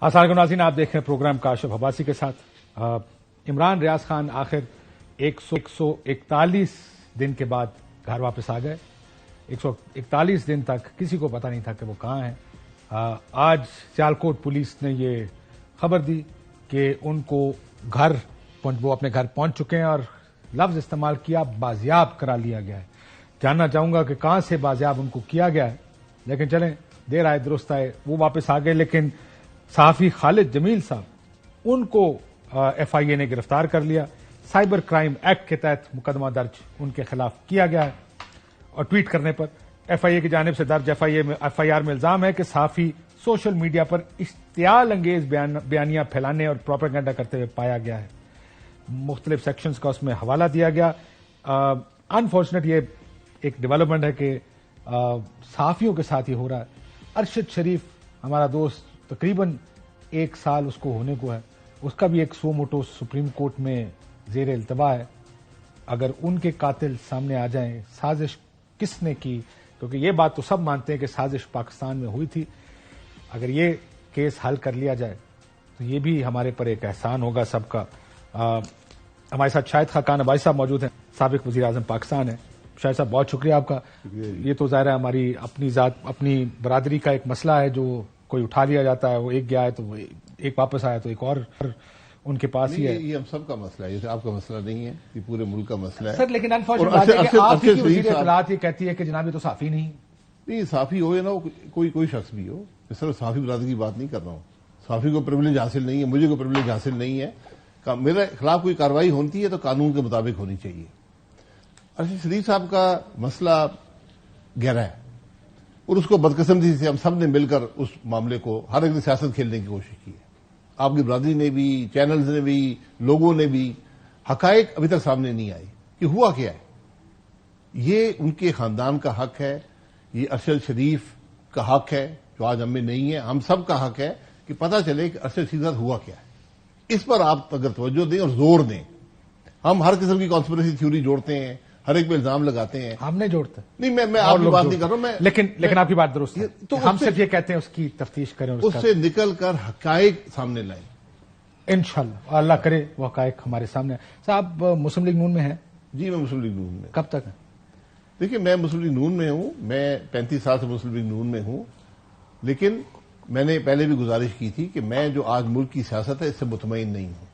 السلام علیکم ناظرین، آپ دیکھ رہے ہیں پروگرام کاشف عباسی کے ساتھ۔ عمران ریاض خان آخر 141 دن کے بعد گھر واپس آ گئے۔ 141 دن تک کسی کو پتا نہیں تھا کہ وہ کہاں ہیں۔ آج سیالکوٹ پولیس نے یہ خبر دی کہ ان کو وہ اپنے گھر پہنچ چکے ہیں اور لفظ استعمال کیا بازیاب کرا لیا گیا ہے۔ جاننا چاہوں گا کہ کہاں سے بازیاب ان کو کیا گیا ہے، لیکن چلیں دیر آئے درست آئے، وہ واپس آ گئے۔ لیکن صحافی خالد جمیل صاحب، ان کو ایف آئی اے نے گرفتار کر لیا۔ سائبر کرائم ایکٹ کے تحت مقدمہ درج ان کے خلاف کیا گیا ہے، اور ٹویٹ کرنے پر ایف آئی اے کی جانب سے درج ایف آئی آر میں الزام ہے کہ صحافی سوشل میڈیا پر اشتعال انگیز بیانیاں پھیلانے اور پروپیگنڈا کرتے ہوئے پایا گیا ہے۔ مختلف سیکشنز کا اس میں حوالہ دیا گیا۔ انفارچونیٹ یہ ایک ڈیولپمنٹ ہے کہ صحافیوں کے ساتھ یہ ہو رہا ہے۔ ارشد شریف ہمارا دوست، تقریباً 1 سال اس کو ہونے کو ہے، اس کا بھی ایک سو موٹو سپریم کورٹ میں زیر التوا ہے۔ اگر ان کے قاتل سامنے آ جائیں، سازش کس نے کی، کیونکہ یہ بات تو سب مانتے ہیں کہ سازش پاکستان میں ہوئی تھی، اگر یہ کیس حل کر لیا جائے تو یہ بھی ہمارے پر ایک احسان ہوگا سب کا۔ ہمارے ساتھ شاہد خاقان عباسی صاحب موجود ہیں، سابق وزیر اعظم پاکستان ہیں۔ شاہد صاحب بہت شکریہ آپ کا۔ یہ تو ظاہر ہے ہماری اپنی ذات، اپنی برادری کا ایک مسئلہ ہے، جو کوئی اٹھا لیا جاتا ہے، وہ ایک گیا ہے تو وہ ایک واپس آیا تو ایک اور ان کے پاس ہی ہے۔ یہ ہم سب کا مسئلہ ہے، یہ آپ کا مسئلہ نہیں ہے، یہ پورے ملک کا مسئلہ ہے سر۔ لیکن انفارچونیٹ بات ہے کہ آپ کی وزیر اطلاعات یہ کہتی ہے کہ جناب یہ تو صحافی نہیں، صحافی ہو یا نہ کوئی شخص بھی ہو، اس طرح صحافی برادری کی بات نہیں کر رہا ہوں۔ صحافی کو پریویلیج حاصل نہیں ہے، مجھے کوئی پریویلیج حاصل نہیں ہے۔ میرے خلاف کوئی کارروائی ہوتی ہے تو قانون کے مطابق ہونی چاہیے۔ ارشد شریف صاحب کا مسئلہ گہرا ہے، اور اس کو بدقسمتی سے ہم سب نے مل کر اس معاملے کو ہر ایک نے سیاست کھیلنے کی کوشش کی ہے۔ آپ کی برادری نے بھی، چینلز نے بھی، لوگوں نے بھی۔ حقائق ابھی تک سامنے نہیں آئی کہ ہوا کیا ہے۔ یہ ان کے خاندان کا حق ہے، یہ ارشد شریف کا حق ہے جو آج ہم میں نہیں ہے۔ ہم سب کا حق ہے کہ پتہ چلے کہ ارشد شریف صاحب ہوا کیا ہے۔ اس پر آپ اگر توجہ دیں اور زور دیں۔ ہم ہر قسم کی کانسپریسی تھیوری جوڑتے ہیں، ہر ایک پہ الزام لگاتے ہیں۔ ہم نہیں جوڑتے، نہیں، میں آپ کی بات نہیں کر رہا ہوں، لیکن آپ کی بات درست ہے۔ تو ہم صرف یہ کہتے ہیں اس کی تفتیش کریں، اس سے نکل کر حقائق سامنے لائیں انشاءاللہ۔ اللہ کرے وہ حقائق ہمارے سامنے۔ صاحب مسلم لیگ نون میں ہیں؟ جی، میں مسلم لیگ نون میں۔ کب تک ہیں؟ دیکھیے، میں مسلم لیگ نون میں ہوں، میں 35 سال سے مسلم لیگ نون میں ہوں، لیکن میں نے پہلے بھی گزارش کی تھی کہ میں جو آج ملک کی سیاست ہے اس سے مطمئن نہیں ہوں،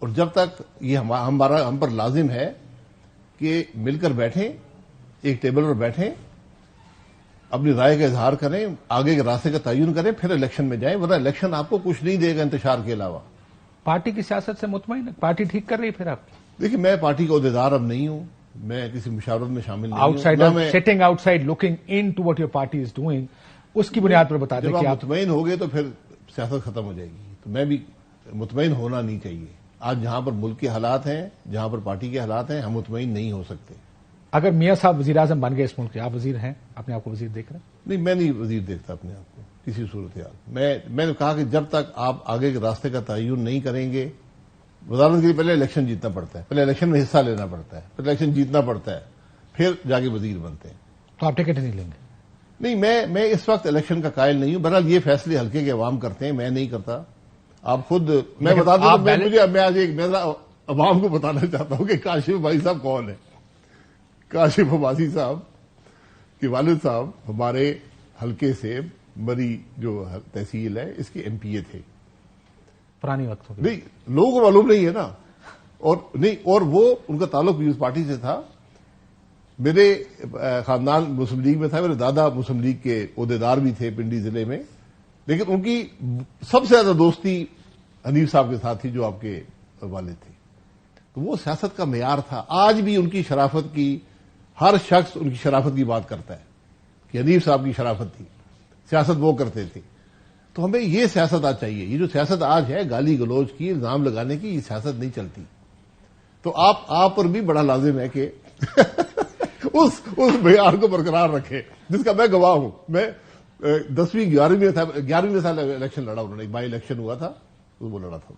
اور جب تک یہ ہم پر لازم ہے کہ مل کر بیٹھیں، ایک ٹیبل پر بیٹھیں، اپنی رائے کا اظہار کریں، آگے کے راستے کا تعین کریں، پھر الیکشن میں جائیں، ورنہ الیکشن آپ کو کچھ نہیں دے گا انتشار کے علاوہ۔ پارٹی کی سیاست سے مطمئن ہے؟ پارٹی ٹھیک کر رہی ہے پھر آپ کی؟ دیکھیے، میں پارٹی کا عہدیدار اب نہیں ہوں، میں کسی مشاورت میں شامل نہیں outside setting outside looking into what your party is doing, اس کی بنیاد پر بتا دیں جب کہ آپ آپ مطمئن ہو گئے تو پھر سیاست ختم ہو جائے گی۔ تو میں بھی مطمئن ہونا نہیں چاہیے۔ آج جہاں پر ملک کے حالات ہیں، جہاں پر پارٹی کے حالات ہیں، ہم مطمئن نہیں ہو سکتے۔ اگر میاں صاحب وزیر اعظم بن گئے اس ملک کے، آپ وزیر ہیں، اپنے آپ کو وزیر دیکھ رہے ہیں؟ نہیں، میں نہیں وزیر دیکھتا اپنے آپ کو کسی صورتحال میں نے کہا کہ جب تک آپ آگے کے راستے کا تعین نہیں کریں گے، وزارت کے لیے پہلے الیکشن جیتنا پڑتا ہے، پہلے الیکشن میں حصہ لینا پڑتا ہے، پھر الیکشن جیتنا پڑتا ہے، پھر جا کے وزیر بنتے ہیں۔ تو آپ ٹکٹ نہیں لیں گے؟ نہیں، میں اس وقت الیکشن کا قائل نہیں ہوں۔ بہرحال یہ فیصلے ہلکے کے عوام کرتے ہیں، میں نہیں کرتا۔ آپ خود، میں بتا دوں، میں آج ایک عوام کو بتانا چاہتا ہوں کہ کاشف عباسی صاحب کون ہے۔ کاشف عباسی صاحب کے والد صاحب ہمارے حلقے سے مری جو تحصیل ہے اس کے ایم پی اے تھے پرانی وقت ہو گئی۔ نہیں، لوگوں کو معلوم نہیں ہے نا، اور وہ ان کا تعلق پیپلز پارٹی سے تھا۔ میرے خاندان مسلم لیگ میں تھا، میرے دادا مسلم لیگ کے عہدیدار بھی تھے پنڈی ضلع میں، لیکن ان کی سب سے زیادہ دوستی حنیف صاحب کے ساتھ تھی جو آپ کے والد تھے۔ تو وہ سیاست کا معیار تھا۔ آج بھی ان کی شرافت کی، ہر شخص ان کی شرافت کی بات کرتا ہے کہ حنیف صاحب کی شرافت تھی، سیاست وہ کرتے تھے۔ تو ہمیں یہ سیاست آج چاہیے۔ یہ جو سیاست آج ہے گالی گلوچ کی، الزام لگانے کی، یہ سیاست نہیں چلتی۔ تو آپ پر بھی بڑا لازم ہے کہ اس معیار کو برقرار رکھے جس کا میں گواہ ہوں۔ میں 10ویں 11ویں سال الیکشن لڑا، انہوں نے بائی الیکشن ہوا تھا، وہ لڑا تھا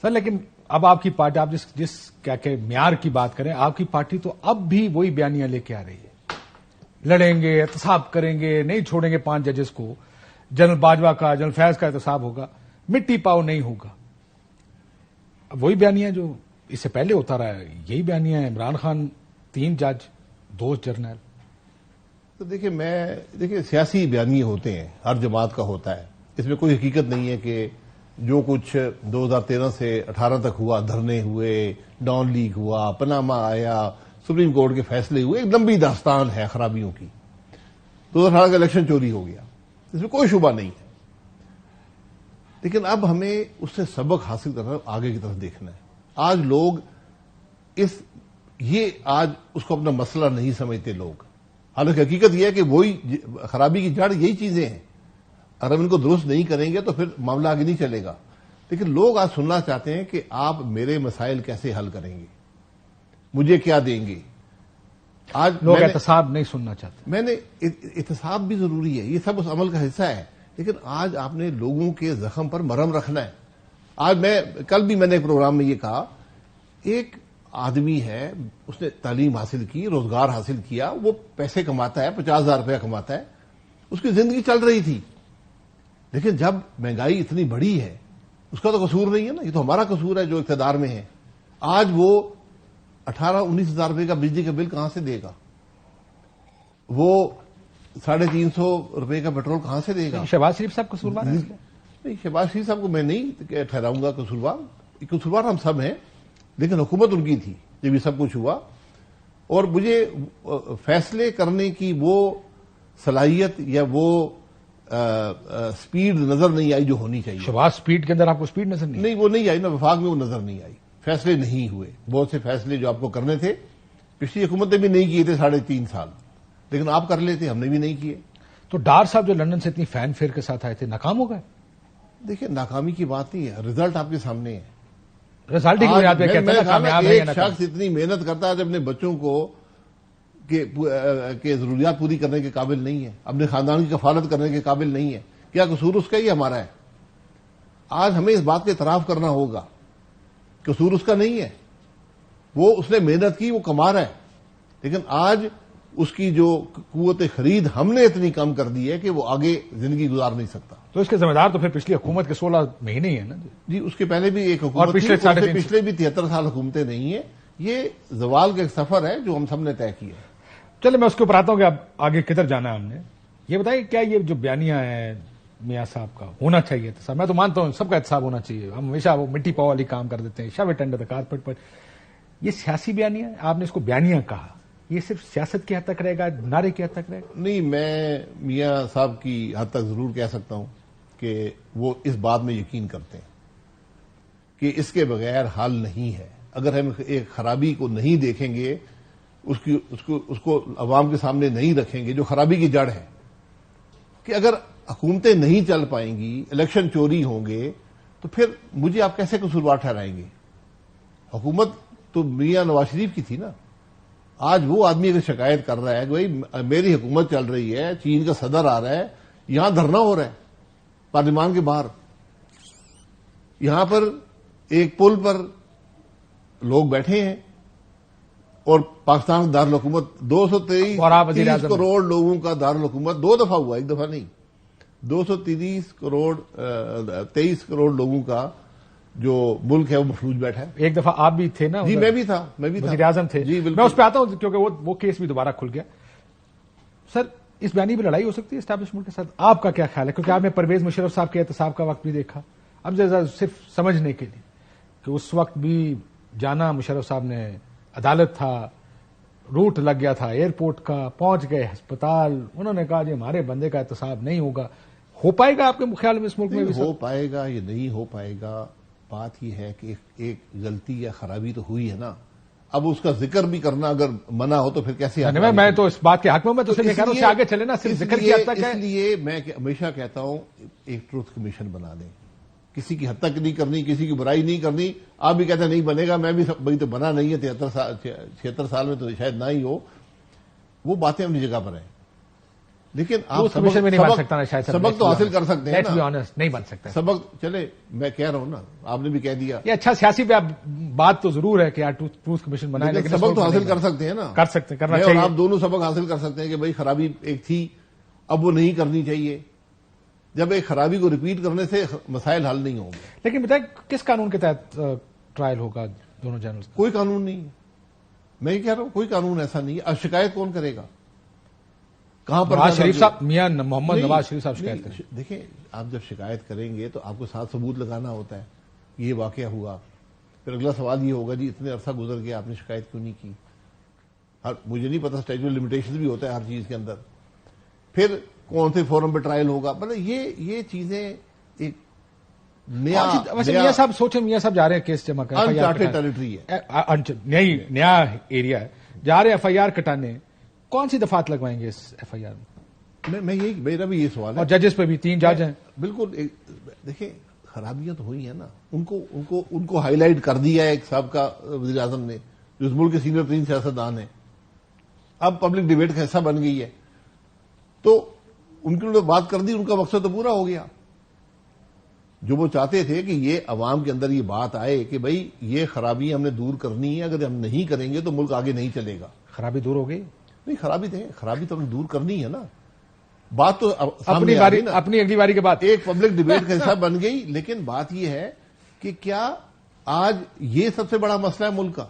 سر۔ لیکن اب آپ کی پارٹی، آپ جس کیا کہ معیار کی بات کریں، آپ کی پارٹی تو اب بھی وہی بیانیاں لے کے آ رہی ہے، لڑیں گے، احتساب کریں گے، نہیں چھوڑیں گے 5 ججز کو، جنرل باجوہ کا، جنرل فیض کا احتساب ہوگا۔ مٹی پاؤ نہیں ہوگا. اب وہی بیانیہ جو اس سے پہلے ہوتا رہا ہے, یہی بیانیہ ہے. عمران خان 3 جج 2 جرنیل. تو دیکھیے سیاسی بیانیے ہوتے ہیں, ہر جماعت کا ہوتا ہے, اس میں کوئی حقیقت نہیں ہے کہ جو کچھ 2013 سے 18 تک ہوا, دھرنے ہوئے, ڈان لیگ ہوا, پناما آیا, سپریم کورٹ کے فیصلے ہوئے, ایک لمبی داستان ہے خرابیوں کی. 2018 کا الیکشن چوری ہو گیا, اس میں کوئی شبہ نہیں ہے. لیکن اب ہمیں اس سے سبق حاصل کرنا, آگے کی طرف دیکھنا ہے. آج لوگ آج اس کو اپنا مسئلہ نہیں سمجھتے لوگ, حالانکہ حقیقت یہ ہے کہ وہی خرابی کی جڑ یہی چیزیں ہیں. اگر ہم ان کو درست نہیں کریں گے تو پھر معاملہ آگے نہیں چلے گا. لیکن لوگ آج سننا چاہتے ہیں کہ آپ میرے مسائل کیسے حل کریں گے, مجھے کیا دیں گے. آج لوگ احتساب نہیں سننا چاہتے. میں نے احتساب بھی ضروری ہے, یہ سب اس عمل کا حصہ ہے. لیکن آج آپ نے لوگوں کے زخم پر مرہم رکھنا ہے. آج کل بھی میں نے ایک پروگرام میں یہ کہا, ایک آدمی ہے, اس نے تعلیم حاصل کی, روزگار حاصل کیا, وہ پیسے کماتا ہے, 50,000 روپیہ کماتا ہے, اس کی زندگی چل رہی تھی. لیکن جب مہنگائی اتنی بڑی ہے, اس کا تو قصور نہیں ہے نا, یہ تو ہمارا قصور ہے جو اقتدار میں ہے. آج وہ 18-19 ہزار روپے کا بجلی کا بل کہاں سے دے گا, وہ 350 روپے کا پیٹرول کہاں سے دے گا. شہباز شریف صاحب قصوروار ہیں؟ نہیں, شہباز شریف صاحب کو میں نہیں ٹھہراؤں گا قصوروار. قصوروار ہم سب ہیں, لیکن حکومت ان کی تھی جب یہ سب کچھ ہوا, اور مجھے فیصلے کرنے کی وہ صلاحیت یا وہ سپیڈ نظر نہیں آئی جو ہونی چاہیے. شہباز سپیڈ کے اندر آپ کو سپیڈ نظر نہیں؟ نہیں, وہ نہیں آئی نا, وفاق میں وہ نظر نہیں آئی. فیصلے نہیں ہوئے, بہت سے فیصلے جو آپ کو کرنے تھے پچھلی حکومتیں بھی نہیں کیے تھے 3.5 سال, لیکن آپ کر لیتے, ہم نے بھی نہیں کیے. تو ڈار صاحب جو لندن سے اتنی فین فیئر کے ساتھ آئے تھے, ناکام ہو گئے؟ دیکھیے ناکامی کی بات نہیں ہے, رزلٹ آپ کے سامنے ہے. رزلٹ کی بنیاد پہ کہتے ہیں کامیاب ہے یا ایک شخص اتنی محنت کرتا ہے جو اپنے بچوں کو کہ ضروریات پوری کرنے کے قابل نہیں ہے, اپنے خاندان کی کفالت کرنے کے قابل نہیں ہے, کیا قصور اس کا ہی ہمارا ہے؟ آج ہمیں اس بات کا اعتراف کرنا ہوگا, قصور اس کا نہیں ہے. اس نے محنت کی, وہ کما رہا ہے, لیکن آج اس کی جو قوت خرید ہم نے اتنی کم کر دی ہے کہ وہ آگے زندگی گزار نہیں سکتا. تو اس کے ذمہ دار تو پھر پچھلی حکومت کے 16 مہینے ہی ہیں نا جی. اس کے پہلے بھی ایک حکومت تھی, پچھلے بھی 73 سال حکومتیں نہیں ہیں. یہ زوال کا ایک سفر ہے جو ہم سب نے طے کیا ہے. چلے میں اس کے اوپر آتا ہوں کہ اب آگے کدھر جانا ہے ہم نے. یہ بتائیے کیا یہ جو بیانیہ ہے میاں صاحب کا ہونا چاہیے تھا؟ میں تو مانتا ہوں سب کا احتساب ہونا چاہیے. ہم ہمیشہ وہ مٹی پاؤ والی کام کر دیتے ہیں, show it under the carpet. پر یہ سیاسی بیانیہ ہے, آپ نے اس کو بیانیہ کہا, یہ صرف سیاست کی حد تک رہے گا, نعرے کی حد تک رہے گا؟ نہیں, میں میاں صاحب کی حد تک ضرور کہہ سکتا ہوں کہ وہ اس بات میں یقین کرتے ہیں کہ اس کے بغیر حل نہیں ہے. اگر ہم ایک خرابی کو نہیں دیکھیں گے, اس کو عوام کے سامنے نہیں رکھیں گے, جو خرابی کی جڑ ہے, کہ اگر حکومتیں نہیں چل پائیں گی, الیکشن چوری ہوں گے, تو پھر مجھے آپ کیسے قصوروار ٹھہرائیں گے؟ حکومت تو میاں نواز شریف کی تھی نا. آج وہ آدمی اگر شکایت کر رہا ہے کہ بھائی میری حکومت چل رہی ہے, چین کا صدر آ رہا ہے, یہاں دھرنا ہو رہا ہے پارلیمان کے باہر, یہاں پر ایک پل پر لوگ بیٹھے ہیں, اور پاکستان دارالحکومت 230 کروڑ لوگوں کا دارالحکومت 2 دفعہ ہوا, 1 دفعہ نہیں, 230 کروڑ 23 کروڑ لوگوں کا جو ملک ہے وہ مفلوج بیٹھا ہے. ایک دفعہ آپ بھی تھے نا؟ جی میں بھی تھا, وزیر اعظم تھے. جی بالکل. میں اس پہ آتا ہوں کیونکہ وہ کیس بھی دوبارہ کھل گیا. سر اس بیانی پہ لڑائی ہو سکتی ہے اسٹیبلشمنٹ کے ساتھ, آپ کا کیا خیال ہے؟ کیونکہ آپ نے پرویز مشرف صاحب کے احتساب کا وقت بھی دیکھا. اب صرف سمجھنے کے لیے کہ اس وقت بھی جانا مشرف صاحب نے, عدالت تھا, روٹ لگ گیا تھا ایئرپورٹ کا, پہنچ گئے ہسپتال, انہوں نے کہا جی ہمارے بندے کا احتساب نہیں ہوگا. ہو پائے گا آپ کے خیال میں اس ملک میں بھی؟ ہو پائے گا یہ نہیں ہو پائے گا, بات یہ ہے کہ ایک غلطی یا خرابی تو ہوئی ہے نا. اب اس کا ذکر بھی کرنا اگر منع ہو تو پھر کیسے؟ میں تو اس بات کے حق میں تو کہہ رہا ہوں کہ آگے چلے نا, صرف ذکر کی حد تک ہے. اس لیے میں ہمیشہ کہتا ہوں ایک ٹروتھ کمیشن بنا دیں. کسی کی حد تک نہیں کرنی, کسی کی برائی نہیں کرنی. آپ بھی کہتے ہیں نہیں بنے گا, میں بھی بھائی تو بنا نہیں ہے, 76 سال میں تو شاید نہ ہی ہو. وہ باتیں اپنی جگہ پر ہیں, لیکن آپ سبق تو حاصل کر سکتے ہیں نا. نہیں بن سکتا سبق. چلے میں کہہ رہا ہوں نا, آپ نے بھی کہہ دیا یہ اچھا سیاسی پہ بات تو ضرور ہے کہ یار ٹروتھ کمیشن بنائے, لیکن سبق تو حاصل کر سکتے ہیں نا. کر سکتے, کرنا چاہیے. آپ دونوں سبق حاصل کر سکتے ہیں کہ بھائی خرابی ایک تھی, اب وہ نہیں کرنی چاہیے. جب ایک خرابی کو ریپیٹ کرنے سے مسائل حل نہیں ہوں گے. لیکن بتائیں کس قانون کے تحت ٹرائل ہوگا دونوں جنرلز کا؟ کوئی قانون نہیں ہے. میں یہ کہہ رہا ہوں کوئی قانون ایسا نہیں ہے. اب شکایت کون کرے گا؟ کہاں پر نواز شریف صاحب، میاں محمد نواز شریف صاحب شکایت کریں. دیکھیں، آپ جب شکایت کریں گے تو آپ کو ساتھ ثبوت لگانا ہوتا ہے. یہ واقعہ ہوا، پھر اگلا سوال یہ ہوگا جی اتنے عرصہ گزر گیا آپ نے شکایت کیوں نہیں کی؟ مجھے نہیں پتا، اسٹیچو لمیٹیشن بھی ہوتا ہے ہر چیز کے اندر. پھر کون سے فورم پہ ٹرائل ہوگا؟ مطلب یہ چیزیں ایک نیا میاں صاحب سوچیں، میاں صاحب جا رہے ہیں کیس جمع کرنے، انچارٹیڈ ٹیریٹری ہے. نیا ایریا ہے، جا رہے ہیں ایف آئی آر کٹانے. کون سی دفعات لگوائیں گے اس ایف آئی آر میں؟ میرا بھی یہ سوال ہے. اور ججز پہ بھی 3 جج ہیں. بالکل. دیکھیں خرابیاں تو ہوئی ہیں نا، ان کو ہائی لائٹ کر دیا ہے ایک سابقہ وزیر اعظم نے جو اس ملک کے سینئر 3 سیاستدان ہیں. اب پبلک ڈیبیٹ کا حصہ بن گئی ہے تو ان کی بات کر دی، ان کا مقصد تو پورا ہو گیا. جو وہ چاہتے تھے کہ یہ عوام کے اندر یہ بات آئے کہ بھئی یہ خرابی ہم نے دور کرنی ہے، اگر ہم نہیں کریں گے تو ملک آگے نہیں چلے گا. خرابی دور ہو گئی؟ نہیں، خرابی تو ہم نے دور کرنی ہے نا. بات تو سامنے آ گئی نا، اپنی اگلی باری کے بعد ایک پبلک ڈیبیٹ کا حصہ بن گئی. لیکن بات یہ ہے کہ کیا آج یہ سب سے بڑا مسئلہ ہے ملک کا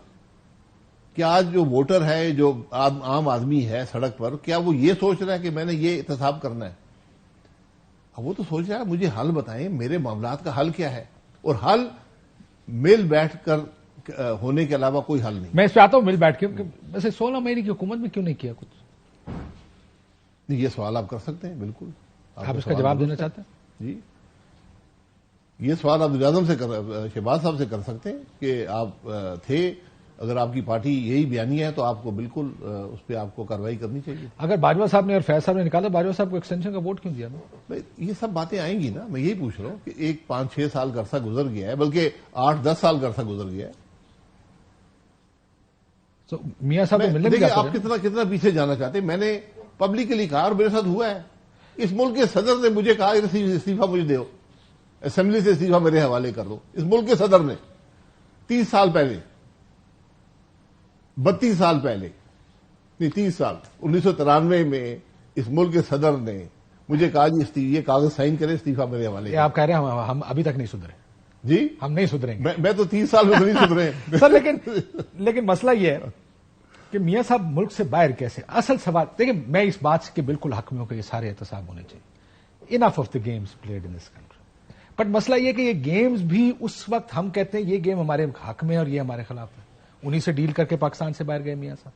کہ آج جو ووٹر ہے، جو عام آدمی ہے سڑک پر، کیا وہ یہ سوچ رہا ہے کہ میں نے یہ احتساب کرنا ہے؟ اب وہ تو سوچ رہا ہے مجھے حل بتائیں، میرے معاملات کا حل کیا ہے. اور حل مل بیٹھ کر ہونے کے علاوہ کوئی حل نہیں. میں اس پہ آتا ہوں مل بیٹھ کے. ویسے 16 مہینے کی حکومت میں کیوں نہیں کیا کچھ؟ نہیں، یہ سوال آپ کر سکتے ہیں. بالکل آپ اس کا جواب دینا چاہتے ہیں؟ جی، یہ سوال آپ وزیر اعظم سے شہباز صاحب سے کر سکتے ہیں کہ آپ تھے، اگر آپ کی پارٹی یہی بیانیہ ہے تو آپ کو بالکل اس پہ آپ کو کارروائی کرنی چاہیے. اگر باجوہ صاحب نے اور فیض صاحب نے نکالا، باجوہ صاحب کو ایکسٹینشن کا ووٹ کیوں دیا؟ یہ سب باتیں آئیں گی نا. میں یہی پوچھ رہا ہوں کہ ایک 5-6 سال کا عرصہ گزر گیا ہے، بلکہ 8-10 سال کا عرصہ گزر گیا ہے. تو میاں صاحب کو ملنے بھی دیکھیں آپ کتنا پیچھے جانا چاہتے ہیں. میں نے پبلکلی کہا اور میرے ساتھ ہوا ہے. اس ملک کے صدر نے مجھے کہا استعفیٰ مجھے دو، اسمبلی سے استعفیٰ میرے حوالے کر دو. اس ملک کے صدر نے 30 سال پہلے، 32 سال پہلے، نہیں 30 سال، 1993 میں اس ملک کے صدر نے مجھے کہا جی یہ کاغذ سائن کرے، استعفیٰ میرے حوالے. آپ کہہ رہے ہیں ہم ابھی تک نہیں سدھرے؟ جی ہم نہیں سدھریں گے. میں تو 30 سال میں نہیں سدھرے سر. لیکن مسئلہ یہ ہے کہ میاں صاحب ملک سے باہر کیسے؟ اصل سوال دیکھیں، میں اس بات کے بالکل حق میں ہوں کہ یہ سارے احتساب ہونے چاہیے. Enough of the games played in this country. But مسئلہ یہ کہ یہ گیمز بھی اس وقت ہم کہتے ہیں یہ گیم ہمارے حق میں اور یہ ہمارے خلاف ہے، انہی سے ڈیل کر کے پاکستان سے باہر گئے میاں صاحب.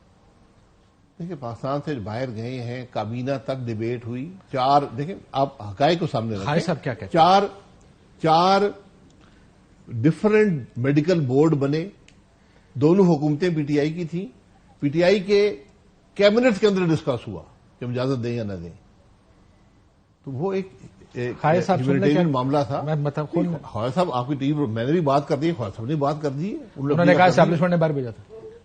دیکھیں پاکستان سے باہر گئے ہیں، کابینہ تک ڈیبیٹ ہوئی. 4 دیکھیں آپ حقائق کو سامنے رکھیں. صاحب کیا کہتے ہیں؟ 4 ڈفرنٹ میڈیکل بورڈ بنے. دونوں حکومتیں پی ٹی آئی کی تھیں. پی ٹی آئی کے کیبنٹ کے اندر ڈسکس ہوا کہ ہم اجازت دیں یا نہ دیں. تو وہ ایک معاملہ تھا. خواجہ صاحب آپ کی ٹیم، میں نے بھی بات کر دی، خواجہ صاحب نے بات کر دی. انہوں نے کہا اسٹیبلشمنٹ نے باہر بھیجا تھا.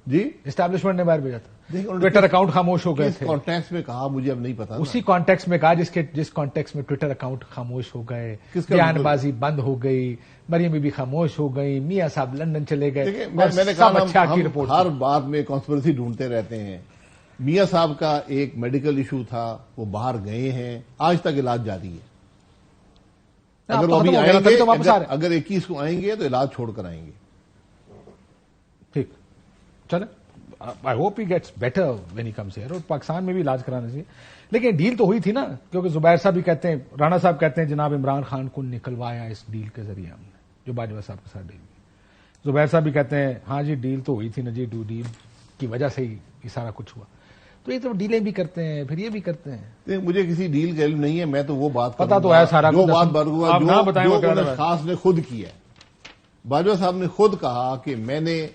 جی اسٹیبلشمنٹ نے باہر بھیجا تھا. ٹویٹر اکاؤنٹ خاموش ہو گئے تھے. کانٹیکس میں کہا مجھے اب نہیں پتا. اسی کانٹیکس میں کہا جس کانٹیکس میں ٹویٹر اکاؤنٹ خاموش ہو گئے، بیان بازی بند ہو گئی، مریم بی بی خاموش ہو گئی، میاں صاحب لندن چلے گئے. میں نے کہا ہم ہر بات میں کانسپریسی ڈھونڈتے رہتے ہیں. میاں صاحب کا ایک میڈیکل ایشو تھا، وہ باہر گئے ہیں، آج تک علاج جاری ہے. اگر وہ ابھی آئیں گے، اگر 21 کو آئیں گے تو علاج چھوڑ کر آئیں گے. ٹھیک چلے. I hope he gets better when he comes here. اور پاکستان میں بھی علاج کرانا چاہیے. لیکن ڈیل تو ہوئی تھی نا، کیونکہ زبیر صاحب بھی کہتے ہیں، رانا صاحب کہتے ہیں جناب عمران خان کو نکلوایا اس ڈیل کے ذریعے ہم نے، جو باجوہ صاحب کے ساتھ ڈیل کی. زبیر صاحب بھی کہتے ہیں ہاں جی ڈیل تو ہوئی تھی نا جی، ڈیل کی وجہ سے ہی یہ سارا کچھ ہوا. تو یہ تو ڈیلیں بھی کرتے ہیں، پھر یہ بھی کرتے ہیں. مجھے کسی ڈیل کا علم نہیں ہے. میں تو وہ بات پتا تو ہے سارا جو بات برگوا جو خاص نے خود کیا ہے. باجوہ صاحب نے خود کہا کہ میں نے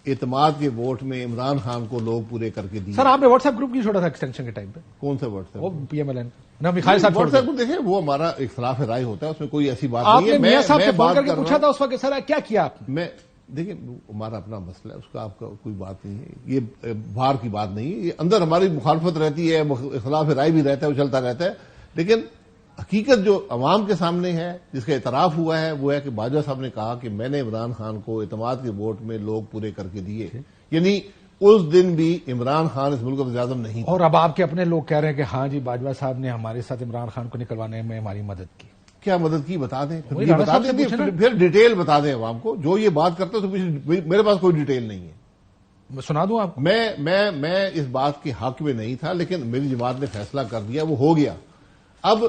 اعتماد کے ووٹ میں عمران خان کو لوگ پورے کر کے دیے. سر آپ نے واٹس ایپ گروپ کی چھوڑا تھا ایکسٹینشن کے ٹائم پہ؟ کون سا واٹس ایپ؟ وہ پی ایم ایل این نا میخائل صاحب. واٹس ایپ کو دیکھیں، وہ ہمارا اختلاف رائے ہوتا ہے، اس میں کوئی ایسی بات نہیں ہے. آپ نے میاں صاحب سے فون کر کے پوچھا تھا اس وقت سر کیا کیا آپ نے؟ میں دیکھیں ہمارا اپنا مسئلہ ہے، اس کا آپ کا کوئی بات نہیں ہے. یہ باہر کی بات نہیں ہے. یہ اندر ہماری مخالفت رہتی ہے، اختلاف رائے بھی رہتا ہے، وہ چلتا رہتا ہے. لیکن حقیقت جو عوام کے سامنے ہے، جس کا اعتراف ہوا ہے، وہ ہے کہ باجوہ صاحب نے کہا کہ میں نے عمران خان کو اعتماد کے ووٹ میں لوگ پورے کر کے دیے. یعنی اس دن بھی عمران خان اس ملک کا وزیر اعظم نہیں تھا. اور اب آپ کے اپنے لوگ کہہ رہے ہیں کہ ہاں جی باجوہ صاحب نے ہمارے ساتھ عمران خان کو نکلوانے میں ہماری مدد کی. کیا مدد کی بتا دیں، وہی یہ رانا بتا صاحب سے دیں، پوچھیں نا۔ پھر ڈیٹیل بتا دیں عوام کو، جو یہ بات کرتا ہے تو میرے پاس کوئی ڈیٹیل نہیں ہے۔ میں سنا دوں آپ کو؟ میں اس بات کے حق میں نہیں تھا، لیکن میری جماعت نے فیصلہ کر دیا، وہ ہو گیا۔ اب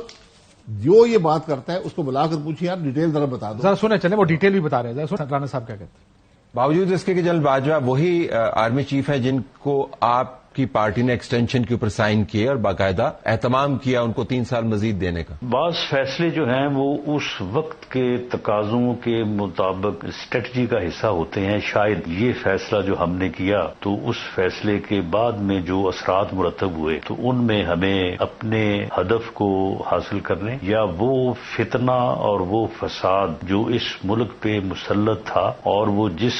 جو یہ بات کرتا ہے اس کو بلا کر پوچھیں، یار ڈیٹیل ذرا بتا دو۔ ذرا سنیں، چلیں وہ ڈیٹیل بھی بتا رہے ہیں، ذرا سنیں رانا صاحب کیا کہتے ہیں۔ باوجود اس کے کہ جنرل باجوہ وہی آرمی چیف ہے جن کو آپ کی پارٹی نے ایکسٹینشن کے اوپر سائن کیے اور باقاعدہ اہتمام کیا ان کو 3 سال مزید دینے کا، بعض فیصلے جو ہیں وہ اس وقت کے تقاضوں کے مطابق اسٹریٹجی کا حصہ ہوتے ہیں۔ شاید یہ فیصلہ جو ہم نے کیا تو اس فیصلے کے بعد میں جو اثرات مرتب ہوئے تو ان میں ہمیں اپنے ہدف کو حاصل کرنے یا وہ فتنہ اور وہ فساد جو اس ملک پہ مسلط تھا اور وہ جس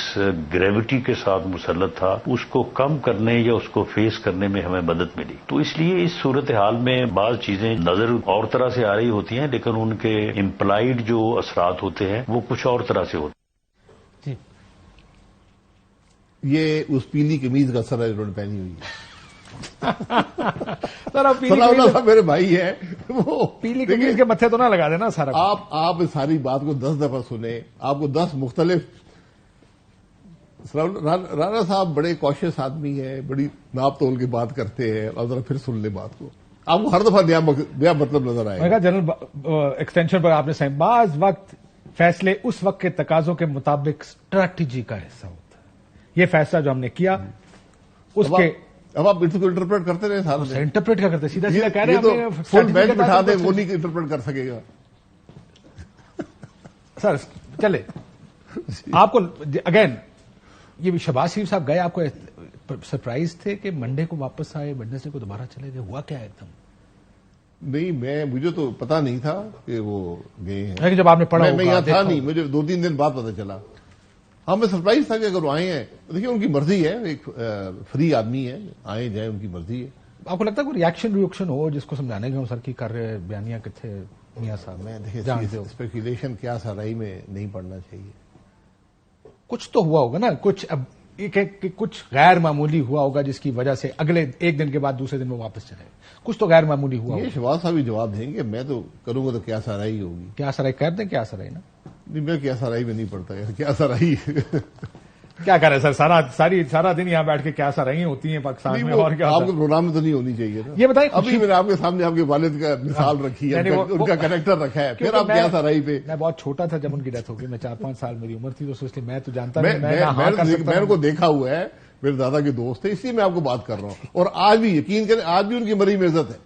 گریوٹی کے ساتھ مسلط تھا اس کو کم کرنے یا اس کو فیس کرنے میں ہمیں مدد ملی۔ تو اس لیے اس صورتحال میں بعض چیزیں نظر اور طرح سے آ رہی ہوتی ہیں، لیکن ان کے امپلائڈ جو اثرات ہوتے ہیں وہ کچھ اور طرح سے ہوتے ہیں۔ یہ اس پیلی قمیض کا اثر ہے جو انہوں نے پہنی ہوئی ہے۔ ذرا ثناءاللہ صاحب میرے بھائی ہیں، وہ پیلی قمیض کے متھے تو نہ لگا دینا سارا۔ آپ اس ساری بات کو 10 دفعہ سنیں، آپ کو 10 مختلف۔ رانا صاحب بڑے کوشش آدمی ہیں، بڑی ناپ تول کی بات کرتے ہیں، اور ذرا پھر سن لیں بات کو، آپ کو ہر دفعہ نیا مطلب نظر آئے میں گا۔ کہا جنرل ایکسٹینشن پر آپ نے صحیح، بعض وقت فیصلے اس وقت کے تقاضوں کے مطابق اسٹریٹجی کا حصہ ہوتا ہے۔ یہ فیصلہ جو ہم نے کیا اس کے اب آپ اس کو انٹرپریٹ کرتے رہے ساتھ میں، انٹرپریٹ کیا کرتے، سیدھا سیدھا کہہ رہے یہ تو ہیں فل بینچ بٹھا دیں، وہ نہیں انٹرپریٹ کر سکے گا۔ سر چلے آپ کو اگین یہ بھی شہباز شریف صاحب گئے، آپ کو سرپرائز تھے کہ منڈے کو واپس آئے، ویڈنسڈے کو دوبارہ چلے گئے، ہوا کیا ہے ایک دم؟ نہیں مجھے تو پتا نہیں تھا کہ وہ گئے ہیں، لیکن جب آپ نے پڑھا میں یہاں تھا نہیں، مجھے 2-3 دن بعد پتا چلا۔ ہمیں سرپرائز تھا کہ اگر وہ آئے ہیں، دیکھیے ان کی مرضی ہے، ایک فری آدمی ہے، آئے جائیں ان کی مرضی ہے۔ آپ کو لگتا ہے کوئی ریئیکشن ہو جس کو سمجھانے کے سر کی کر رہے بیانیہ کتنے میاں صاحب؟ میں دیکھیے اسپیکولیشن کیا سرائی میں نہیں پڑنا چاہیے۔ کچھ تو ہوا ہوگا نا، کچھ اب کہ کچھ غیر معمولی ہوا ہوگا جس کی وجہ سے اگلے ایک دن کے بعد دوسرے دن میں واپس چلے، کچھ تو غیر معمولی ہوا یہ ہوگا۔ شہباز صاحب ہی جواب دیں گے، میں تو کروں گا تو کیا سرائی ہوگی۔ کیا سرائی کر دیں، کیا سرائی نا، نہیں میں کیا سرائی میں نہیں پڑتا یار، کیا سرائی کیا کرے سر، سارا دن یہاں بیٹھ کے کیا سرائیں ہوتی ہیں پاکستان میں، اور کیا آپ کے پروگرام میں تو نہیں ہونی چاہیے نا۔ یہ بتائیں ابھی میں نے آپ کے سامنے آپ کے والد کا مثال رکھی ہے، ان کا کریکٹر رکھا ہے، پھر آپ کیا سرائی پہ۔ میں بہت چھوٹا تھا جب ان کی ڈیتھ ہو گئی، میں 4-5 سال میری عمر تھی، تو اس لیے میں تو جانتا میں نہیں، ان کو دیکھا ہوا ہے، میرے دادا کے دوست تھے، اسی میں آپ کو بات کر رہا ہوں۔ اور آج بھی یقین کریں، آج بھی ان کی مری میں عزت ہے،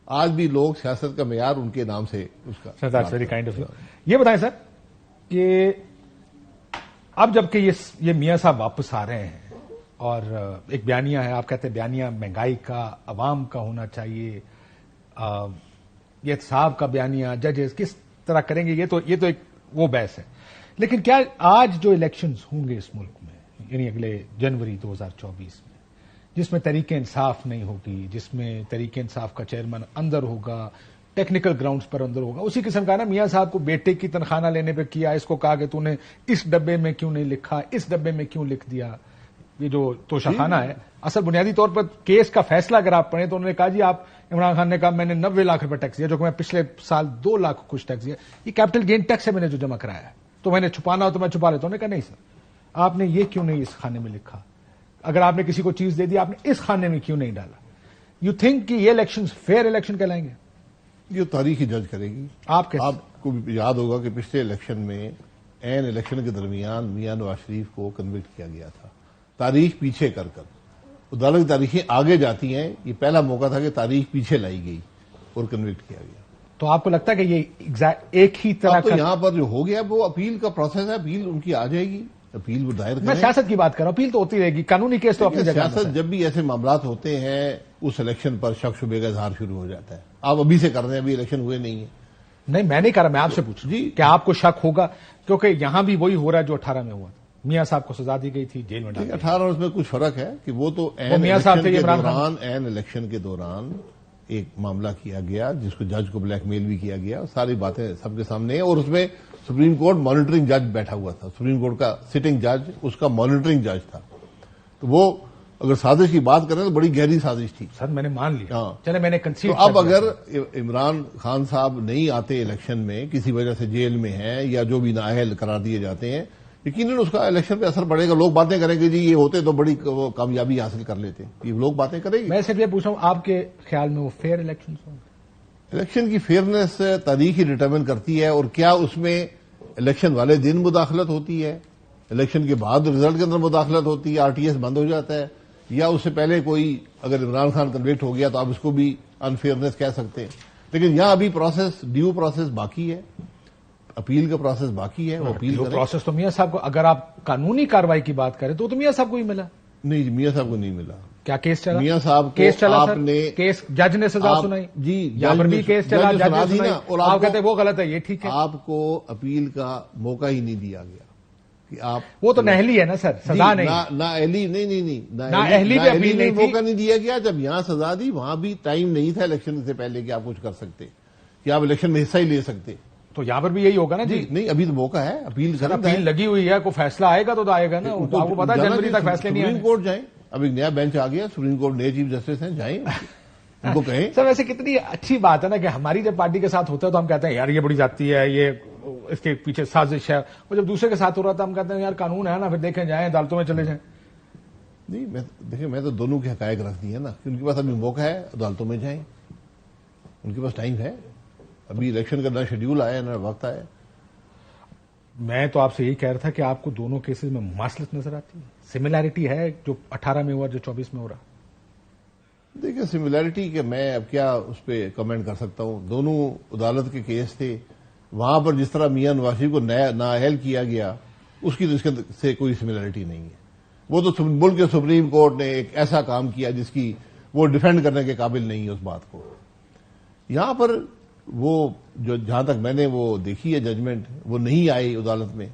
آج بھی لوگ سیاست کا معیار ان کے نام سے اس کا۔ Very kind of you. یہ بتائیں سر کہ اب جبکہ یہ میاں صاحب واپس آ رہے ہیں اور ایک بیانیہ ہے، آپ کہتے ہیں بیانیہ مہنگائی کا، عوام کا ہونا چاہیے، یہ احتساب کا بیانیہ، ججز کس طرح کریں گے، یہ تو ایک وہ بحث ہے۔ لیکن کیا آج جو الیکشنز ہوں گے اس ملک میں، یعنی اگلے جنوری 2024 میں، جس میں تحریک انصاف نہیں ہوگی، جس میں تحریک انصاف کا چیئرمین اندر ہوگا، ٹیکنیکل گراؤنڈز پر اندر ہوگا، اسی قسم کا نا میاں صاحب کو بیٹے کی تنخواہ نہ لینے پہ کیا، اس کو کہا کہ تو نے اس ڈبے میں کیوں نہیں لکھا، اس ڈبے میں کیوں لکھ دیا، یہ جو توشہ خانہ ہے۔ اصل بنیادی طور پر کیس کا فیصلہ اگر آپ پڑھیں تو انہوں نے کہا جی آپ، عمران خان نے کہا میں نے 90 لاکھ روپے ٹیکس دیا، جو کہ میں پچھلے سال 2 لاکھ کچھ ٹیکس دیا، یہ کیپٹل گین ٹیکس ہے میں نے جو جمع کرایا ہے، تو میں نے چھپانا ہو تو میں چھپا لیتا ہوں۔ انہوں نے کہا نہیں سر، آپ نے یہ کیوں نہیں اس کھانے میں لکھا، اگر آپ نے کسی کو چیز دے دی آپ نے اس کھانے میں کیوں نہیں ڈالا؟ یو تھنک کہ یہ الیکشن فیئر الیکشن کہلائیں گے؟ یہ تاریخ ہی جج کرے گی۔ آپ کو بھی یاد ہوگا کہ پچھلے الیکشن میں عین الیکشن کے درمیان میاں نواز شریف کو کنوکٹ کیا گیا تھا، تاریخ پیچھے کر عدالت کی تاریخیں آگے جاتی ہیں، یہ پہلا موقع تھا کہ تاریخ پیچھے لائی گئی اور کنوکٹ کیا گیا۔ تو آپ کو لگتا ہے کہ یہ ایک ہی طرح تو یہاں پر جو ہو گیا وہ اپیل کا پروسیس ہے، اپیل ان کی آ جائے گی، اپیل وہ دائر کریں۔ میں سیاست کی بات کر رہا ہوں، اپیل تو ہوتی رہے گی، قانونی کیس تو اپنی جگہ۔ سیاست جب بھی ایسے معاملات ہوتے ہیں اس الیکشن پر شک شبے کا اظہار شروع ہو جاتا ہے۔ آپ ابھی سے کر رہے ہیں، ابھی الیکشن ہوئے نہیں ہیں۔ نہیں میں نہیں کر رہا، میں آپ سے پوچھ جی کہ آپ کو شک ہوگا، کیونکہ یہاں بھی وہی ہو رہا ہے جو 18 میں ہوا تھا، میاں صاحب کو سزا دی گئی تھی، جیل میں ڈال دیا۔ 18 اس میں کچھ فرق ہے کہ وہ تو میاں صاحب تھے، عمران خان عین الیکشن کے دوران ایک معاملہ کیا گیا جس کو جج کو بلیک میل بھی کیا گیا، ساری باتیں سب کے سامنے ہیں، اور اس میں سپریم کورٹ مانیٹرنگ جج بیٹھا ہوا تھا، سپریم کورٹ کا سٹنگ جج اس کا مانیٹرنگ جج تھا، تو وہ اگر سازش کی بات کریں تو بڑی گہری سازش تھی. سر میں نے مان لیا, ہاں. چلے میں نے کنسیڈ تو اب اگر عمران خان صاحب نہیں آتے الیکشن میں, کسی وجہ سے جیل میں ہیں یا جو بھی نااہل قرار دیے جاتے ہیں, یقیناً اس کا الیکشن پہ اثر پڑے گا. لوگ باتیں کریں گے جی یہ ہوتے تو بڑی کامیابی حاصل کر لیتے. یہ لوگ باتیں کریں گے. میں صرف یہ پوچھ رہا ہوں, آپ کے خیال میں وہ فیئر الیکشن ہوں گے؟ الیکشن کی فیئرنیس تاریخ ہی ڈٹرمن کرتی ہے, اور کیا اس میں الیکشن والے دن مداخلت ہوتی ہے, الیکشن کے بعد رزلٹ کے اندر مداخلت ہوتی ہے, RTS بند ہو جاتا ہے, یا اس سے پہلے کوئی اگر عمران خان کنوکٹ ہو گیا تو آپ اس کو بھی انفیئرنیس کہہ سکتے ہیں. لیکن یہاں ابھی ڈیو پروسیس باقی ہے, اپیل کا پروسیس باقی ہے. وہ اپیل جو پروسیس تو میاں صاحب کو, اگر آپ قانونی کارروائی کی بات کریں تو میاں صاحب کو ہی ملا. نہیں, میاں صاحب کو نہیں ملا. کیا کیس چلا؟ میاں صاحب کیس چلا آپ سر, نے کیس جج نے سزا سنائی جی, یہاں پر بھی کیس چلا, جج نے سنائی, اور آپ کہتے ہیں وہ غلط ہے یہ ٹھیک ہے. آپ کو اپیل کا موقع ہی نہیں دیا گیا کہ آپ وہ تو نااہلی ہے نا سر, سزا نہیں. نااہلی نہیں, نااہلی پہ اپیل نہیں تھی. موقع نہیں دیا گیا. جب یہاں سزا دی وہاں بھی ٹائم نہیں تھا الیکشن سے پہلے کہ آپ کچھ کر سکتے, کہ آپ الیکشن میں حصہ ہی لے سکتے. تو یہاں پر بھی یہی ہوگا نا جی. نہیں, ابھی تو موقع ہے اپیل کرنا. اپیل لگی ہوئی ہے, کوئی فیصلہ آئے گا تو آئے گا نا. آپ کو پتا جنوری تک فیصلے نہیں آئے. سپریم کورٹ جائیں, اب ایک نیا بینچ آ گیا سپریم کورٹ, نئے چیف جسٹس ہیں, جائیں ان کو کہیں. سر ویسے کتنی اچھی بات ہے نا کہ ہماری جب پارٹی کے ساتھ ہوتا ہے تو ہم کہتے ہیں یار یہ بڑی جاتی ہے, یہ اس کے پیچھے سازش ہے. اور جب دوسرے کے ساتھ ہو رہا تھا ہم کہتے ہیں یار قانون ہے نا, پھر دیکھیں جائیں عدالتوں میں چلے جائیں. نہیں, دیکھیں میں تو دونوں کے حقائق رکھ دی ہے نا, کہ ان کے پاس ابھی موقع ہے, عدالتوں میں جائیں, ان کے پاس ٹائم ہے. ابھی الیکشن کا نہ شیڈیول آیا نہ وقت آیا. میں تو آپ سے یہی کہہ رہا تھا کہ آپ کو دونوں کیسز میں مماثلت نظر آتی ہے, سملیرٹی ہے جو 18 میں ہوا جو 24 میں ہو رہا. دیکھیں سملیرٹی کہ میں اب کیا اس پہ کمنٹ کر سکتا ہوں. دونوں عدالت کے کیس تھے, وہاں پر جس طرح میاں نواز شریف کو نااہل کیا گیا اس کی تو اس کے سے کوئی سملیرٹی نہیں ہے. وہ تو ملک کے سپریم کورٹ نے ایک ایسا کام کیا جس کی وہ ڈیفینڈ کرنے کے قابل نہیں ہے اس بات کو. یہاں پر وہ جو جہاں تک میں نے وہ دیکھی ہے ججمنٹ, وہ نہیں آئی عدالت میں.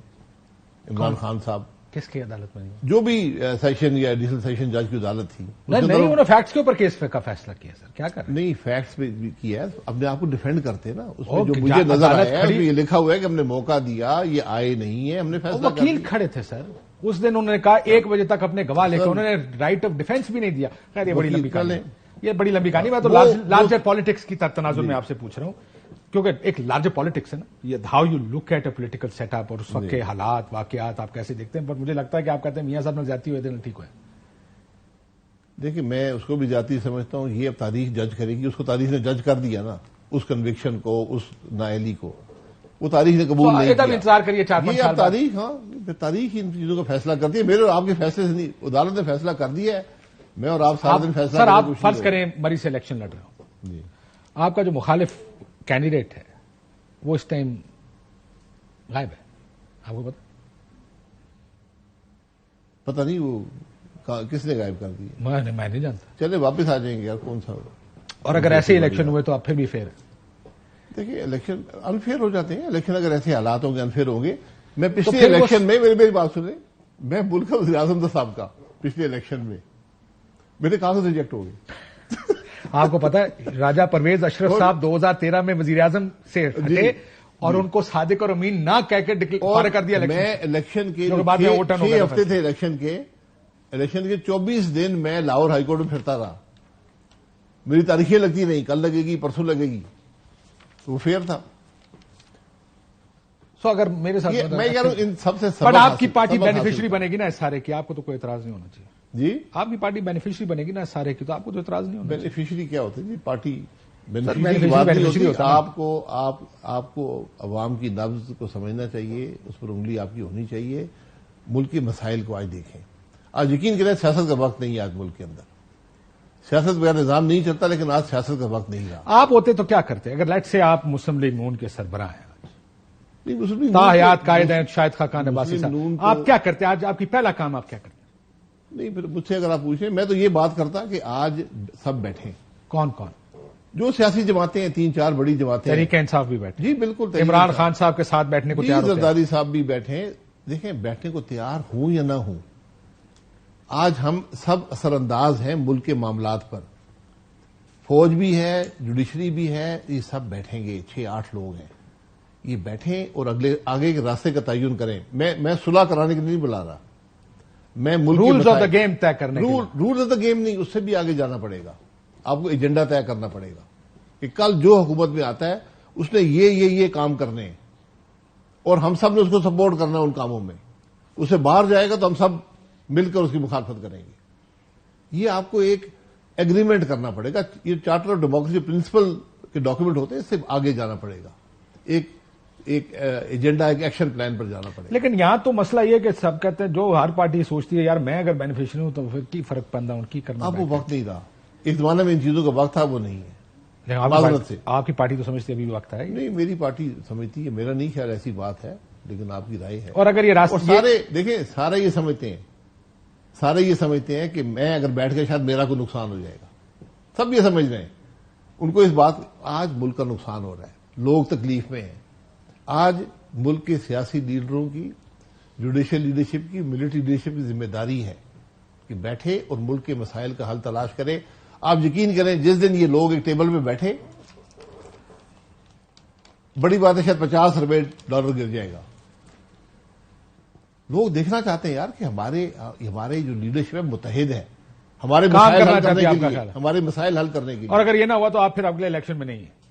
عمران خان صاحب کس کی عدالت میں نہیں؟ جو بھی سیشن یا ایڈیشنل سیشن جج کی عدالت تھی. نہیں, انہوں نے فیکٹس کے اوپر کیس کا فیصلہ کیا سر, کیا کر نہیں فیکٹس پہ کیا ہے, اپنے آپ کو ڈیفینڈ کرتے نا. اس میں جو مجھے نظر آیا ہے یہ لکھا ہوا ہے کہ ہم نے موقع دیا, یہ آئے نہیں ہے, ہم نے فیصلہ. وکیل کھڑے تھے سر اس دن, انہوں نے کہا 1 بجے تک اپنے گواہ لے کے, انہوں نے رائٹ آف ڈیفینس بھی نہیں دیا. خیر یہ بڑی لمبی کہانی, یہ بڑی لمبی کہانی. میں تو لارجر پالیٹکس کی تناظر میں آپ سے پوچھ رہا ہوں, کیونکہ ایک لارجر پالیٹکس ہے نا, یہ how you look at a political setup, اور اس وقت کے حالات واقعات آپ کیسے دیکھتے ہیں. پر مجھے لگتا ہے کہ آپ کہتے ہیں میاں صاحب نے زیادتی ہوئے تھے, ٹھیک ہوئے. دیکھیں میں اس کو بھی جاتی سمجھتا ہوں, یہ اب تاریخ جج کرے گی. اس کو تاریخ نے جج کر دیا نا, اس کنوکشن کو, اس نااہلی کو, وہ تاریخ نے قبول نہیں کیا. انتظار کریے 4-5 سال. تاریخ, ہاں تاریخ ان چیزوں کا فیصلہ کرتی ہے. میرے اور آپ کے فیصلے سے نہیں, عدالت نے فیصلہ کر دیا ہے. میں اور آپ سارا دن فیصلہ. سر آپ فرض کریں مری سے الیکشن لڑ رہے ہو, جی, آپ کا جو مخالف کینڈیڈیٹ ہے وہ اس ٹائم غائب ہے, آپ کو پتہ نہیں وہ کس نے غائب کر دی. میں نہیں جانتا. چلے واپس آ جائیں گے یار, کون سا. اور اگر ایسے الیکشن ہوئے تو آپ پھر بھی فیئر ہے. دیکھیے الیکشن انفیئر ہو جاتے ہیں. الیکشن اگر ایسے حالات ہوں گے انفیئر ہوں گے. میں پچھلے الیکشن میں, میری بات سنیں, میں ملک کا وزیر اعظم تھا صاحب کا, پچھلے الیکشن میں میرے کاغذ ریجیکٹ ہو گئے. آپ کو پتا ہے راجہ پرویز اشرف صاحب 2013 میں وزیر اعظم سے ہٹے اور ان کو صادق اور امین نہ کہہ کے فارغ کر دیا. میں الیکشن کے 6 ہفتے تھے الیکشن کے 24 دن میں لاہور ہائی کورٹ میں پھرتا رہا. میری تاریخیں لگتی نہیں, کل لگے گی پرسوں لگے گی. وہ فیئر تھا. سو اگر میرے ساتھ میں کہہ رہا ہوں ان سب سے بٹ آپ کی پارٹی بینیفیشری بنے گی نا اس سارے کی, آپ کو تو کوئی اعتراض نہیں ہونا چاہیے. جی, آپ کی پارٹی بینیفیشری بنے گی نا اس سارے کی, تو آپ کو تو اعتراض نہیں ہونا. بینیفیشری کیا ہوتا ہے جی؟ پارٹی بینیفیشری کی بات نہیں ہوتی. آپ کو عوام کی نبض کو سمجھنا چاہیے, اس پر انگلی آپ کی ہونی چاہیے. ملک کے مسائل کو آج دیکھیں. آج یقین کریں سیاست کا وقت نہیں ہے. آج ملک کے اندر سیاست بغیر نظام نہیں چلتا, لیکن آج سیاست کا وقت نہیں رہا. آپ ہوتے تو کیا کرتے اگر لیٹ سے آپ مسلم لیگ نون کے سربراہ ہیں, نہیں تاحیات قائد ہیں شاہد خاقان عباسی صاحب, آپ کیا کرتے ہیں آج؟ آپ کی پہلا کام آپ کیا کرتے ہیں؟ نہیں پھر مجھ سے اگر آپ پوچھیں, میں تو یہ بات کرتا کہ آج سب بیٹھے. کون کون؟ جو سیاسی جماعتیں ہیں, 3-4 بڑی جماعتیں. تحریک انصاف بھی بیٹھے. جی بالکل. عمران خان صاحب کے ساتھ بیٹھنے کو تیار ہوتے ہیں. زرداری صاحب بھی بیٹھے. دیکھیں بیٹھنے کو تیار ہوں یا نہ ہوں, آج ہم سب اثر انداز ہیں ملک کے معاملات پر. فوج بھی ہے, جوڈیشری بھی ہے, یہ سب بیٹھیں گے. 6-8 لوگ ہیں, یہ بیٹھیں اور آگے کے راستے کا تعین کریں. میں صلح کرانے کے لیے نہیں بلا رہا. میں ملک رولز آف دا گیم طے کرنے رولز آف دا گیم نہیں، اس سے بھی آگے جانا پڑے گا. آپ کو ایجنڈا طے کرنا پڑے گا کہ کل جو حکومت میں آتا ہے اس نے یہ کام کرنے ہیں اور ہم سب نے اس کو سپورٹ کرنا ہے ان کاموں میں. اسے باہر جائے گا تو ہم سب مل کر اس کی مخالفت کریں گے. یہ آپ کو ایک ایگریمنٹ کرنا پڑے گا. یہ چارٹر آف ڈیموکریسی پرنسپل کے ڈاکیومنٹ ہوتے ہیں، اس سے آگے جانا پڑے گا. ایک ایجنڈا، ایک ایکشن پلان پر جانا پڑے گا. لیکن یہاں تو مسئلہ یہ کہ سب کہتے ہیں جو ہر پارٹی سوچتی ہے یار میں اگر بینیفیشری ہوں تو پھر کی فرق پڑتا ان کی کرنا. اب وہ وقت نہیں رہا. ایک زمانے میں ان چیزوں کا وقت تھا، وہ نہیں ہے. معذرت سے آپ کی پارٹی تو سمجھتی ہے ابھی وقت ہے نہیں، میری پارٹی سمجھتی ہے. میرا نہیں خیال ایسی بات ہے، لیکن آپ کی رائے ہے. اور اگر یہ راستہ سارے دیکھیں، سارے یہ سمجھتے ہیں کہ میں اگر بیٹھ کے شاید میرا کوئی نقصان ہو جائے گا. سب یہ سمجھ رہے ہیں. ان کو اس بات، آج ملک کا نقصان ہو رہا ہے، لوگ تکلیف میں ہیں. آج ملک کے سیاسی لیڈروں کی، جوڈیشل لیڈرشپ کی، ملٹری لیڈرشپ کی ذمہ داری ہے کہ بیٹھے اور ملک کے مسائل کا حل تلاش کرے. آپ یقین کریں جس دن یہ لوگ ایک ٹیبل پہ بیٹھے، بڑی بات ہے شاید $50 گر جائے گا. لوگ دیکھنا چاہتے ہیں یار کہ ہمارے جو لیڈرشپ ہے متحد ہے، ہمارے مسائل حل کرنے کے لیے، ہمارے مسائل حل کرنے کے لیے. اور اگر یہ نہ ہوا تو آپ پھر اگلے الیکشن میں نہیں ہیں.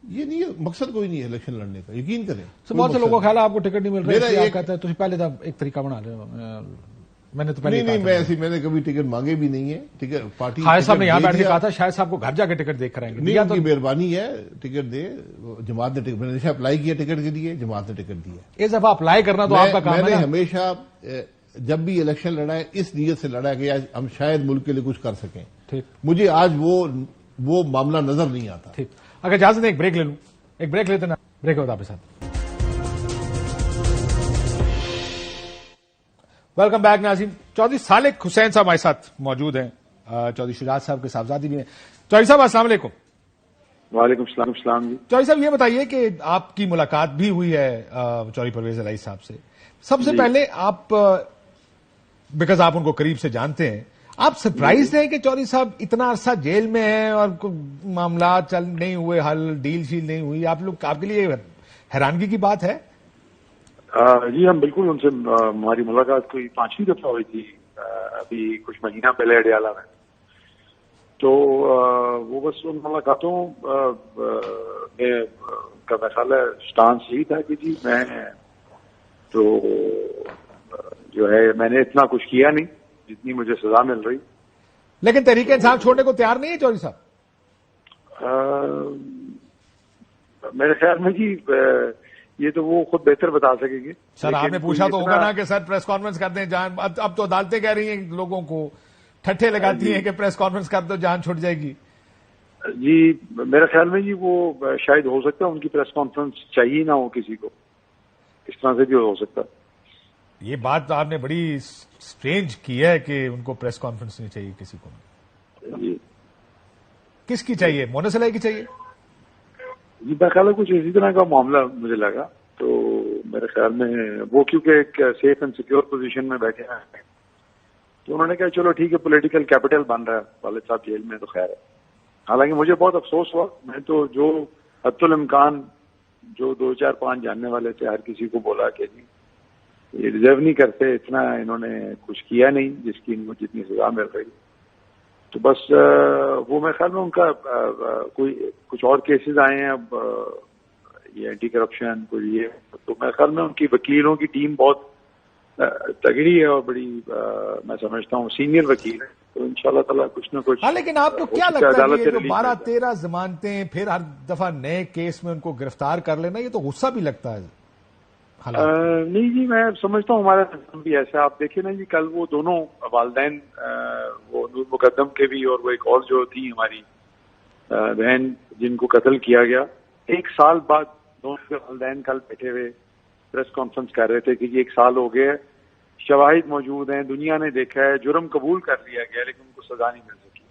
یہ نہیں ہے، مقصد کوئی نہیں ہے الیکشن لڑنے کا، یقین کریں. بہت سے لوگوں کا خیال ہے آپ کو ٹکٹ نہیں مل رہا ہے. کہتا ہے تو پہلے تو ایک طریقہ بنا لے. میں نے تو پہلے نہیں، میں نے کبھی ٹکٹ مانگے بھی نہیں ہے. ٹکٹ پارٹی خالد صاحب نے یہاں بیٹھ کے کہا تھا شاید صاحب کو گھر جا کے ٹکٹ دیکھ کریں گے. نہیں، ان کی مہربانی ہے، ٹکٹ دے. جماعت نے ٹکٹ، میں نے اپلائی کیا ٹکٹ کے لیے، جماعت نے ٹکٹ دیا. اس دفعہ اپلائی کرنا تو آپ کا کام ہے. میں نے ہمیشہ جب بھی الیکشن لڑا ہے اس نیت سے لڑا کہ ہم شاید ملک کے لیے کچھ کر سکیں. مجھے آج وہ معاملہ نظر نہیں آتا. ٹھیک، اگر اجازت دیں ایک بریک لے لوں. ایک بریک لیتے نا، بریک ہوتا آپ کے ساتھ. ویلکم بیک ناظرین. چودھری صالح حسین صاحب ہمارے ساتھ موجود ہیں. چودھری شجاعت صاحب کے صاحبزادی بھی ہیں. چودھری صاحب السلام علیکم. وعلیکم السلام جی. چودھری صاحب یہ بتائیے کہ آپ کی ملاقات بھی ہوئی ہے چودھری پرویز الہی صاحب سے. سب سے پہلے آپ، بیکاز آپ ان کو قریب سے جانتے ہیں، آپ سرپرائز ہیں کہ چودھری صاحب اتنا عرصہ جیل میں ہیں اور معاملات چل نہیں ہوئے، حل ڈیل شیل نہیں ہوئی؟ آپ کے لیے حیرانگی کی بات ہے؟ جی ہم بالکل، ان سے ہماری ملاقات کوئی 5ویں دفعہ ہوئی تھی ابھی کچھ مہینہ پہلے اڈیالہ میں. تو وہ بس ان ملاقاتوں میں کا میرا خیال ہے سٹانس یہی تھا کہ جی میں تو جو ہے میں نے اتنا کچھ کیا نہیں جتنی مجھے سزا مل رہی. لیکن تحریک انصاف چھوڑنے کو تیار نہیں ہے چودھری صاحب؟ میرے خیال میں جی یہ تو وہ خود بہتر بتا سکیں گے. سر آپ نے پوچھا تو ہوگا نا کہ سر پریس کانفرنس کر دیں جان. اب تو عدالتیں کہہ رہی ہیں لوگوں کو، ٹھٹھے لگاتی ہیں کہ پریس کانفرنس کر دو جان چھوٹ جائے گی. جی میرے خیال میں جی وہ شاید ہو سکتا ہے ان کی پریس کانفرنس چاہیے نہ ہو کسی کو، اس طرح سے بھی ہو سکتا ہے. یہ بات آپ نے بڑی اسٹرینج کی ہے کہ ان کو پریس کانفرنس نہیں چاہیے کسی کو. جی کس کی چاہیے؟ مونس الہی کی چاہیے؟ جی میرے خیال ہے کچھ اسی طرح کا معاملہ مجھے لگا. تو میرے خیال میں وہ کیونکہ ایک سیف اینڈ سیکیور پوزیشن میں بیٹھے ہیں تو انہوں نے کہا چلو ٹھیک ہے، پولیٹیکل کیپٹل بن رہا ہے والد صاحب جیل میں تو خیر ہے. حالانکہ مجھے بہت افسوس ہوا. میں تو جو حت الامکان جو 2 4 5 جاننے والے تھے ہر کسی کو بولا کہ جی یہ ڈیزرو نہیں کرتے، اتنا انہوں نے کچھ کیا نہیں جس کی ان کو جتنی سزا مل رہی. تو بس وہ میرے خیال میں ان کا کچھ اور کیسز آئے ہیں اب، یہ اینٹی کرپشن کوئی یہ، تو میرے خیال میں ان کی وکیلوں کی ٹیم بہت تگڑی ہے اور بڑی میں سمجھتا ہوں سینئر وکیل ہے. تو انشاءاللہ تعالیٰ کچھ نہ کچھ. ہاں لیکن آپ کو کیا لگتا ہے یہ جو 12-13 ضمانتیں پھر ہر دفعہ نئے کیس میں ان کو گرفتار کر لینا، یہ تو غصہ بھی لگتا ہے؟ نہیں جی میں سمجھتا ہوں ہمارا نظام بھی ایسا. آپ دیکھیں نا جی کل وہ دونوں والدین، وہ نور مقدم کے بھی اور وہ ایک اور جو تھی ہماری بہن جن کو قتل کیا گیا، 1 سال بعد دونوں کے والدین کل بیٹھے ہوئے پریس کانفرنس کر رہے تھے کہ جی 1 سال ہو گئے، شواہد موجود ہیں، دنیا نے دیکھا ہے، جرم قبول کر لیا گیا لیکن ان کو سزا نہیں مل سکی.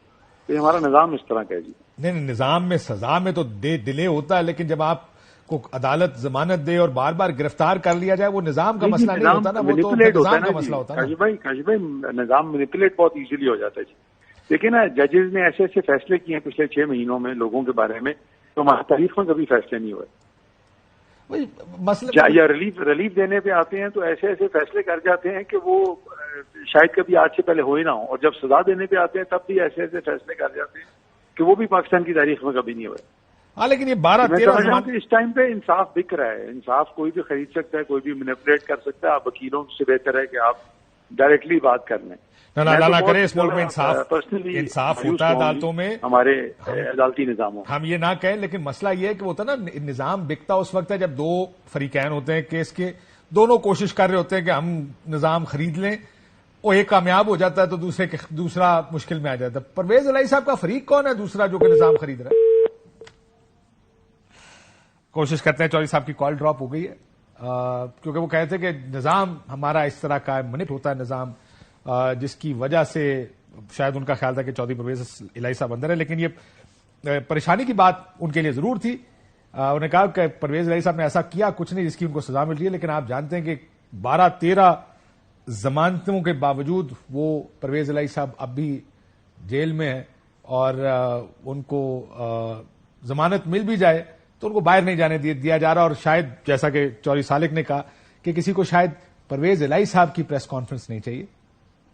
تو ہمارا نظام اس طرح کا ہے جی. نہیں نظام میں سزا میں تو ڈیلے ہوتا ہے، لیکن جب آپ کو عدالت ضمانت دے اور بار بار گرفتار کر لیا جائے وہ نظام کا مسئلہ نہیں ہوتا نا، وہ تو نظام کا مسئلہ ہوتا ہے. کاش بھائی نظام مینیپولیٹ بہت ایزیلی ہو جاتا ہے جی. دیکھیں نا ججز نے ایسے ایسے فیصلے کیے ہیں پچھلے 6 مہینوں میں لوگوں کے بارے میں تو ہماری تاریخ میں کبھی فیصلے نہیں ہوئے. وہی مسئلہ یا ریلیف دینے پہ آتے ہیں تو ایسے ایسے فیصلے کر جاتے ہیں کہ وہ شاید کبھی آج سے پہلے ہو ہی نہ ہو، اور جب سزا دینے پہ آتے ہیں تب بھی ایسے ایسے فیصلے کر جاتے ہیں کہ وہ بھی پاکستان کی تاریخ میں کبھی نہیں ہوئے. ہاں لیکن یہ 12-13 کہ اس ٹائم پہ انصاف بک رہا ہے. انصاف کوئی بھی خرید سکتا ہے، کوئی بھی مینیپولیٹ کر سکتا ہے. آپ وکیلوں سے بہتر ہے کہ آپ ڈائریکٹلی بات کر لیں. اللہ نہ کرے اس ملک میں انصاف ہوتا ہے عدالتوں میں، ہمارے عدالتی نظاموں. ہم یہ نہ کہیں، لیکن مسئلہ یہ ہے کہ وہ ہوتا ہے نا، نظام بکتا اس وقت ہے جب دو فریقین ہوتے ہیں کیس کے، دونوں کوشش کر رہے ہوتے ہیں کہ ہم نظام خرید لیں، وہ ایک کامیاب ہو جاتا ہے تو دوسرا مشکل میں آ جاتا ہے. پرویز الہی صاحب کا فریق کون ہے دوسرا جو کہ نظام خرید رہا ہے؟ کوشش کرتے ہیں. چودھری صاحب کی کال ڈراپ ہو گئی ہے کیونکہ وہ کہتے ہیں کہ نظام ہمارا اس طرح کا منٹ ہوتا ہے نظام، جس کی وجہ سے شاید ان کا خیال تھا کہ چودھری پرویز الہی صاحب اندر ہے، لیکن یہ پریشانی کی بات ان کے لیے ضرور تھی. انہوں نے کہا کہ پرویز الہی صاحب نے ایسا کیا کچھ نہیں جس کی ان کو سزا مل رہی ہے، لیکن آپ جانتے ہیں کہ 12-13 ضمانتوں کے باوجود وہ پرویز الہی صاحب اب بھی جیل میں ہیں، اور ان کو ضمانت مل بھی جائے تو ان کو باہر نہیں جانے دیا جا رہا. اور شاید جیسا کہ چودھری سالک نے کہا کہ کسی کو شاید پرویز الہی صاحب کی پریس کانفرنس نہیں چاہیے.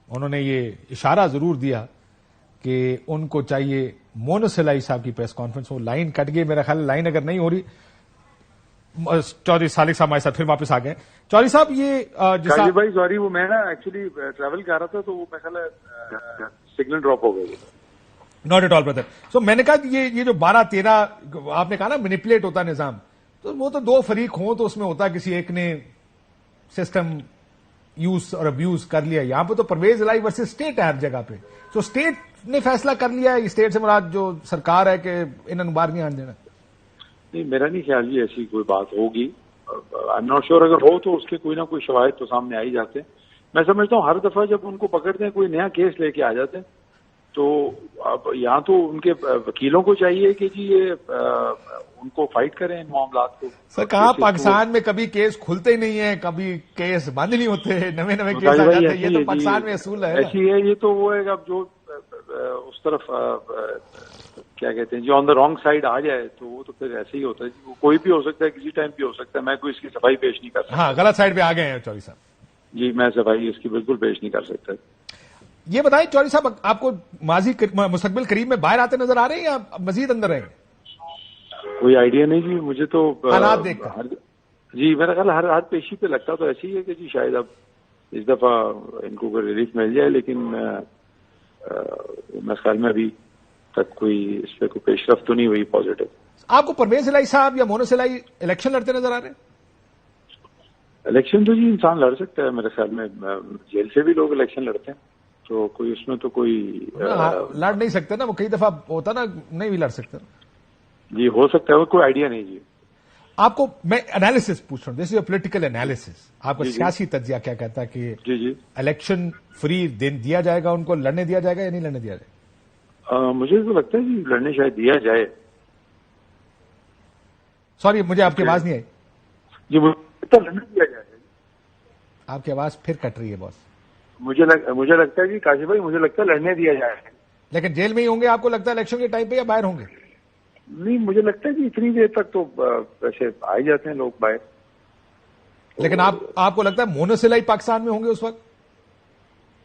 انہوں نے یہ اشارہ ضرور دیا کہ ان کو چاہیے مونس الہی صاحب کی پریس کانفرنس ہو. لائن کٹ گئی میرا خیال، لائن اگر نہیں ہو رہی. چودھری سالک صاحب ہمارے ساتھ پھر واپس آ گئے. چودھری صاحب یہ کاجی بھائی سوری، وہ میں نا ایکچولی ٹریول کر رہا تھا تو وہ میرا خیال ہے سگنل ڈراپ ہو گئی. Not at all brother. So میں نے کہا کہ یہ جو 12-13 آپ نے کہا نا مینیپولیٹ ہوتا نظام، تو وہ تو دو فریق ہوں تو اس میں ہوتا کسی ایک نے سسٹم یوز اور ابیوز کر لیا. یہاں پہ تو پرویز الہی ورسز اسٹیٹ ہے ہر جگہ پہ. تو اسٹیٹ نے فیصلہ کر لیا ہے، اسٹیٹ سے مراد جو سرکار ہے کہ انہوں نے باہر نہیں آنے دینا. نہیں، میرا نہیں خیال جی ایسی کوئی بات ہوگی. آئی ایم ناٹ شیور، اگر ہو تو اس کے کوئی نہ کوئی شواہد تو سامنے آ ہی جاتے ہیں. میں سمجھتا ہوں ہر دفعہ جب ان کو پکڑتے ہیں کوئی نیا کیس لے کے آ جاتے ہیں، تو اب یہاں تو ان کے وکیلوں کو چاہیے کہ جی یہ ان کو فائٹ کریں ان معاملات کو. سر کہاں پاکستان میں کبھی کیس کھلتے ہی نہیں ہیں، کبھی کیس بند نہیں ہوتے، نئے کیس آ جاتے ہیں. یہ تو پاکستان میں اصول ہے. ایسی ہے، یہ تو وہ ہے اب جو اس طرف کیا کہتے ہیں جو آن دا رانگ سائڈ آ جائے تو وہ تو پھر ایسے ہی ہوتا ہے. وہ کوئی بھی ہو سکتا ہے، کسی ٹائم بھی ہو سکتا ہے. میں کوئی اس کی صفائی پیش نہیں کر سکتا. ہاں غلط سائڈ پہ آ گئے ہیں چودھری صاحب. جی میں صفائی اس کی بالکل پیش نہیں کر سکتا. یہ بتائیں چودھری صاحب، آپ کو مستقبل قریب میں باہر آتے نظر آ رہے ہیں یا مزید اندر رہیں گے؟ کوئی آئیڈیا نہیں جی مجھے تو. حالات دیکھ کر جی میرا خیال ہر پیشی پہ لگتا تو ایسے ہی ہے کہ جی شاید اب اس دفعہ ان کو کوئی ریلیف مل جائے، لیکن میرے خیال میں ابھی تک کوئی اس پہ کوئی پیش رفت تو نہیں ہوئی پازیٹو. آپ کو پرویز الہی صاحب یا مونس الہی الیکشن لڑتے نظر آ رہے ہیں؟ الیکشن تو جی انسان لڑ سکتا ہے. میرے خیال میں جیل سے بھی لوگ الیکشن لڑتے ہیں، تو کوئی اس میں تو کوئی لڑ نہیں سکتے نا. وہ کئی دفعہ ہوتا نا نہیں بھی لڑ سکتے. جی ہو سکتا ہے، کوئی آئیڈیا نہیں. جی آپ کو میں انالیسس پوچھ رہا ہوں، دس از اے پولیٹیکل انالیسس. آپ کا سیاسی تجزیہ کیا کہتا ہے کہ جی الیکشن فری دیا جائے گا، ان کو لڑنے دیا جائے گا یا نہیں لڑنے دیا جائے گا؟ مجھے تو لگتا ہے جی لڑنے شاید دیا جائے. سوری مجھے آپ کی آواز نہیں آئی. جی مجھے لڑنے دیا جائے. آپ کی آواز پھر کٹ رہی ہے باس. مجھے لگتا ہے جی کاشف بھائی، مجھے لگتا ہے لڑنے دیا جائے. لیکن جیل میں ہی ہوں گے آپ کو لگتا ہے الیکشن کے ٹائم پہ، یا باہر ہوں گے؟ نہیں مجھے لگتا ہے کہ اتنی دیر تک تو ویسے آ ہی جاتے ہیں لوگ باہر. لیکن آپ کو لگتا ہے مونس الہی پاکستان میں ہوں گے اس وقت؟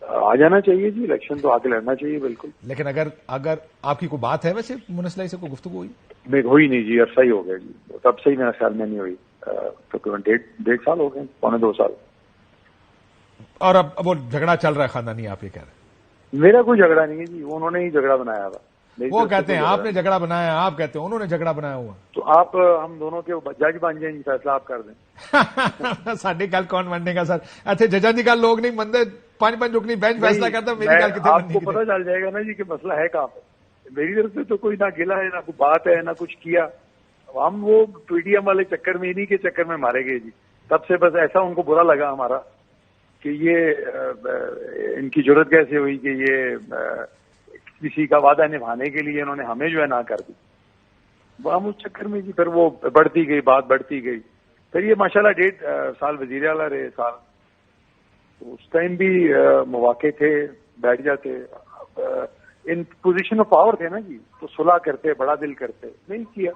آ جانا چاہیے جی، الیکشن تو آگے لڑنا چاہیے بالکل. لیکن اگر آپ کی کوئی بات ہے ویسے مونس الہی سے کوئی گفتگو ہوئی؟ ہوئی نہیں جی، عرصہ ہی ہو گیا جی. تب سے ہی میرے خیال میں نہیں ہوئی. تقریباً 1.5 سال ہو گئے، 1.25 سال. اور اب وہ جھگڑا چل رہا ہے خاندانی، آپ یہ کہہ رہے ہیں؟ میرا کوئی جھگڑا نہیں ہے جی، انہوں نے ہی جھگڑا بنایا تھا. وہ کہتے ہیں آپ نے جھگڑا بنایا، آپ کہتے ہیں انہوں نے جھگڑا بنایا ہوا. تو آپ ہم دونوں کے جج بن جائیں، فیصلہ آپ کر دیں. ساری گل کون مننے گا سر؟ اچھا ججاں کی گل لوگ نہیں منتے، 5 رکنی بینچ فیصلہ کرتا. میری گل کتنے آپ کو پتہ چل جائے گا نا جی کہ مسئلہ ہے کہاں پہ. میری طرف سے تو کوئی نہ گلا ہے، نہ کوئی بات ہے، نہ کچھ کیا. ہم وہ پی ڈی ایم والے چکر میں، انہی کے چکر میں مارے گئے جی. تب سے بس ایسا ان کو برا لگا ہمارا کہ یہ ان کی ضرورت کیسے ہوئی کہ یہ کسی کا وعدہ نبھانے کے لیے انہوں نے ہمیں جو ہے نہ کر دی. ہم اس چکر میں جی پھر وہ بڑھتی گئی، بات بڑھتی گئی. پھر یہ ماشاءاللہ 1.5 سال وزیر اعلیٰ رہے سال. اس ٹائم بھی مواقع تھے بیٹھ جاتے، ان پوزیشن آف پاور تھے نا جی، تو صلح کرتے، بڑا دل کرتے. نہیں کیا،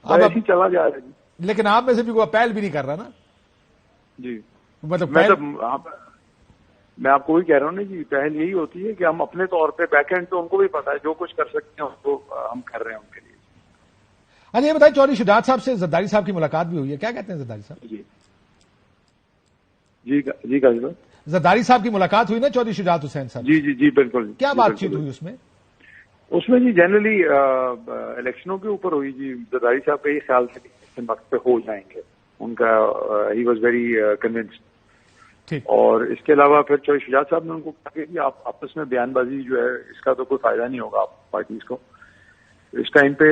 ایسے ہی چلا جا رہا جی. لیکن آپ میں سے بھی کوئی اپیل بھی نہیں کر رہا نا. جی مطلب میں آپ کو وہی کہہ رہا ہوں نا جی، پہل یہی ہوتی ہے کہ ہم اپنے طور پہ بیک اینڈ تو ان کو بھی پتا ہے جو کچھ کر سکتے ہیں اس کو ہم کر رہے ہیں ان کے لیے. اچھا یہ بتائیں، چودھری شجاعت صاحب سے زرداری صاحب کی ملاقات بھی ہوئی ہے، کیا کہتے ہیں زرداری صاحب؟ جی قاضی صاحب، زرداری صاحب کی ملاقات ہوئی نا چودھری شجاعت حسین صاحب؟ جی بالکل. کیا بات چیت ہوئی اس میں جی جنرلی الیکشنوں کے اوپر ہوئی جی. زرداری صاحب کا یہ خیال تھا کہ وقت پہ ہو جائیں گے، ان کا ہی واز ویری کنوینسڈ. اور اس کے علاوہ پھر چودھری شجاعت صاحب نے ان کو کہا کہ آپ آپس میں بیان بازی جو ہے اس کا تو کوئی فائدہ نہیں ہوگا آپ پارٹیز کو. اس ٹائم پہ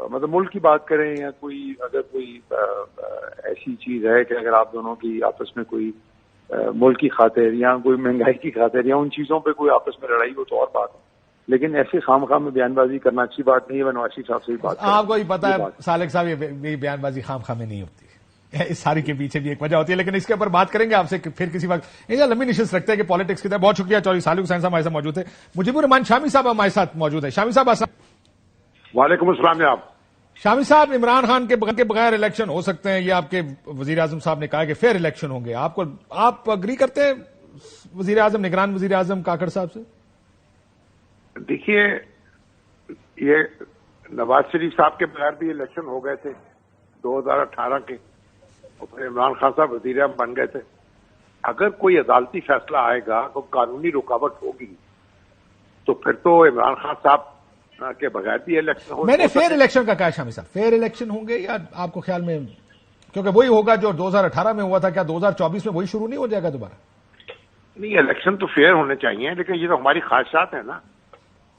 مطلب ملک کی بات کریں یا اگر کوئی ایسی چیز ہے کہ اگر آپ دونوں کی آپس میں کوئی ملک کی خاطر یا کوئی مہنگائی کی خاطر یا ان چیزوں پہ کوئی آپس میں لڑائی ہو تو اور بات ہے، لیکن ایسے خام میں بیان بازی کرنا اچھی بات نہیں ہے. نواز شریف صاحب سے بھی بات آپ کو ہی پتا ہے سالک صاحب، یہ بیان بازی خام میں نہیں ہوتی، اس ساری کے پیچھے بھی ایک وجہ ہوتی ہے، لیکن اس کے اوپر بات کریں گے آپ سے پھر کسی وقت. لمبی نشست رکھتے ہیں کہ پالیٹکس کی طرح. بہت شکریہ چودھری سالک حسین صاحب ہمارے ساتھ موجود تھے. مجیب الرحمان شامی صاحب ہمارے ساتھ موجود ہیں. شامی صاحب وعلیکم السلام جناب. شامی صاحب، عمران خان کے بغیر الیکشن ہو سکتے ہیں، یہ آپ کے وزیر اعظم صاحب نے کہا کہ فیئر الیکشن ہوں گے. آپ اگری کرتے ہیں وزیر اعظم، نگران وزیر اعظم کاکڑ صاحب سے؟ دیکھیے، یہ نواز شریف صاحب کے بغیر بھی الیکشن ہو گئے تھے 2018 کے، اور پھر عمران خان صاحب وزیر اعظم بن گئے تھے. اگر کوئی عدالتی فیصلہ آئے گا، کوئی قانونی رکاوٹ ہوگی، تو پھر تو عمران خان صاحب کے بغیر بھی الیکشن ہو. میں نے فیئر الیکشن کا کہا شامی صاحب، فیئر الیکشن ہوں گے یا آپ کو خیال میں، کیونکہ وہی ہوگا جو 2018 میں ہوا تھا، کیا 2024 میں وہی شروع نہیں ہو جائے گا دوبارہ؟ نہیں، الیکشن تو فیئر ہونے چاہیے، لیکن یہ تو ہماری خواہشات ہیں نا،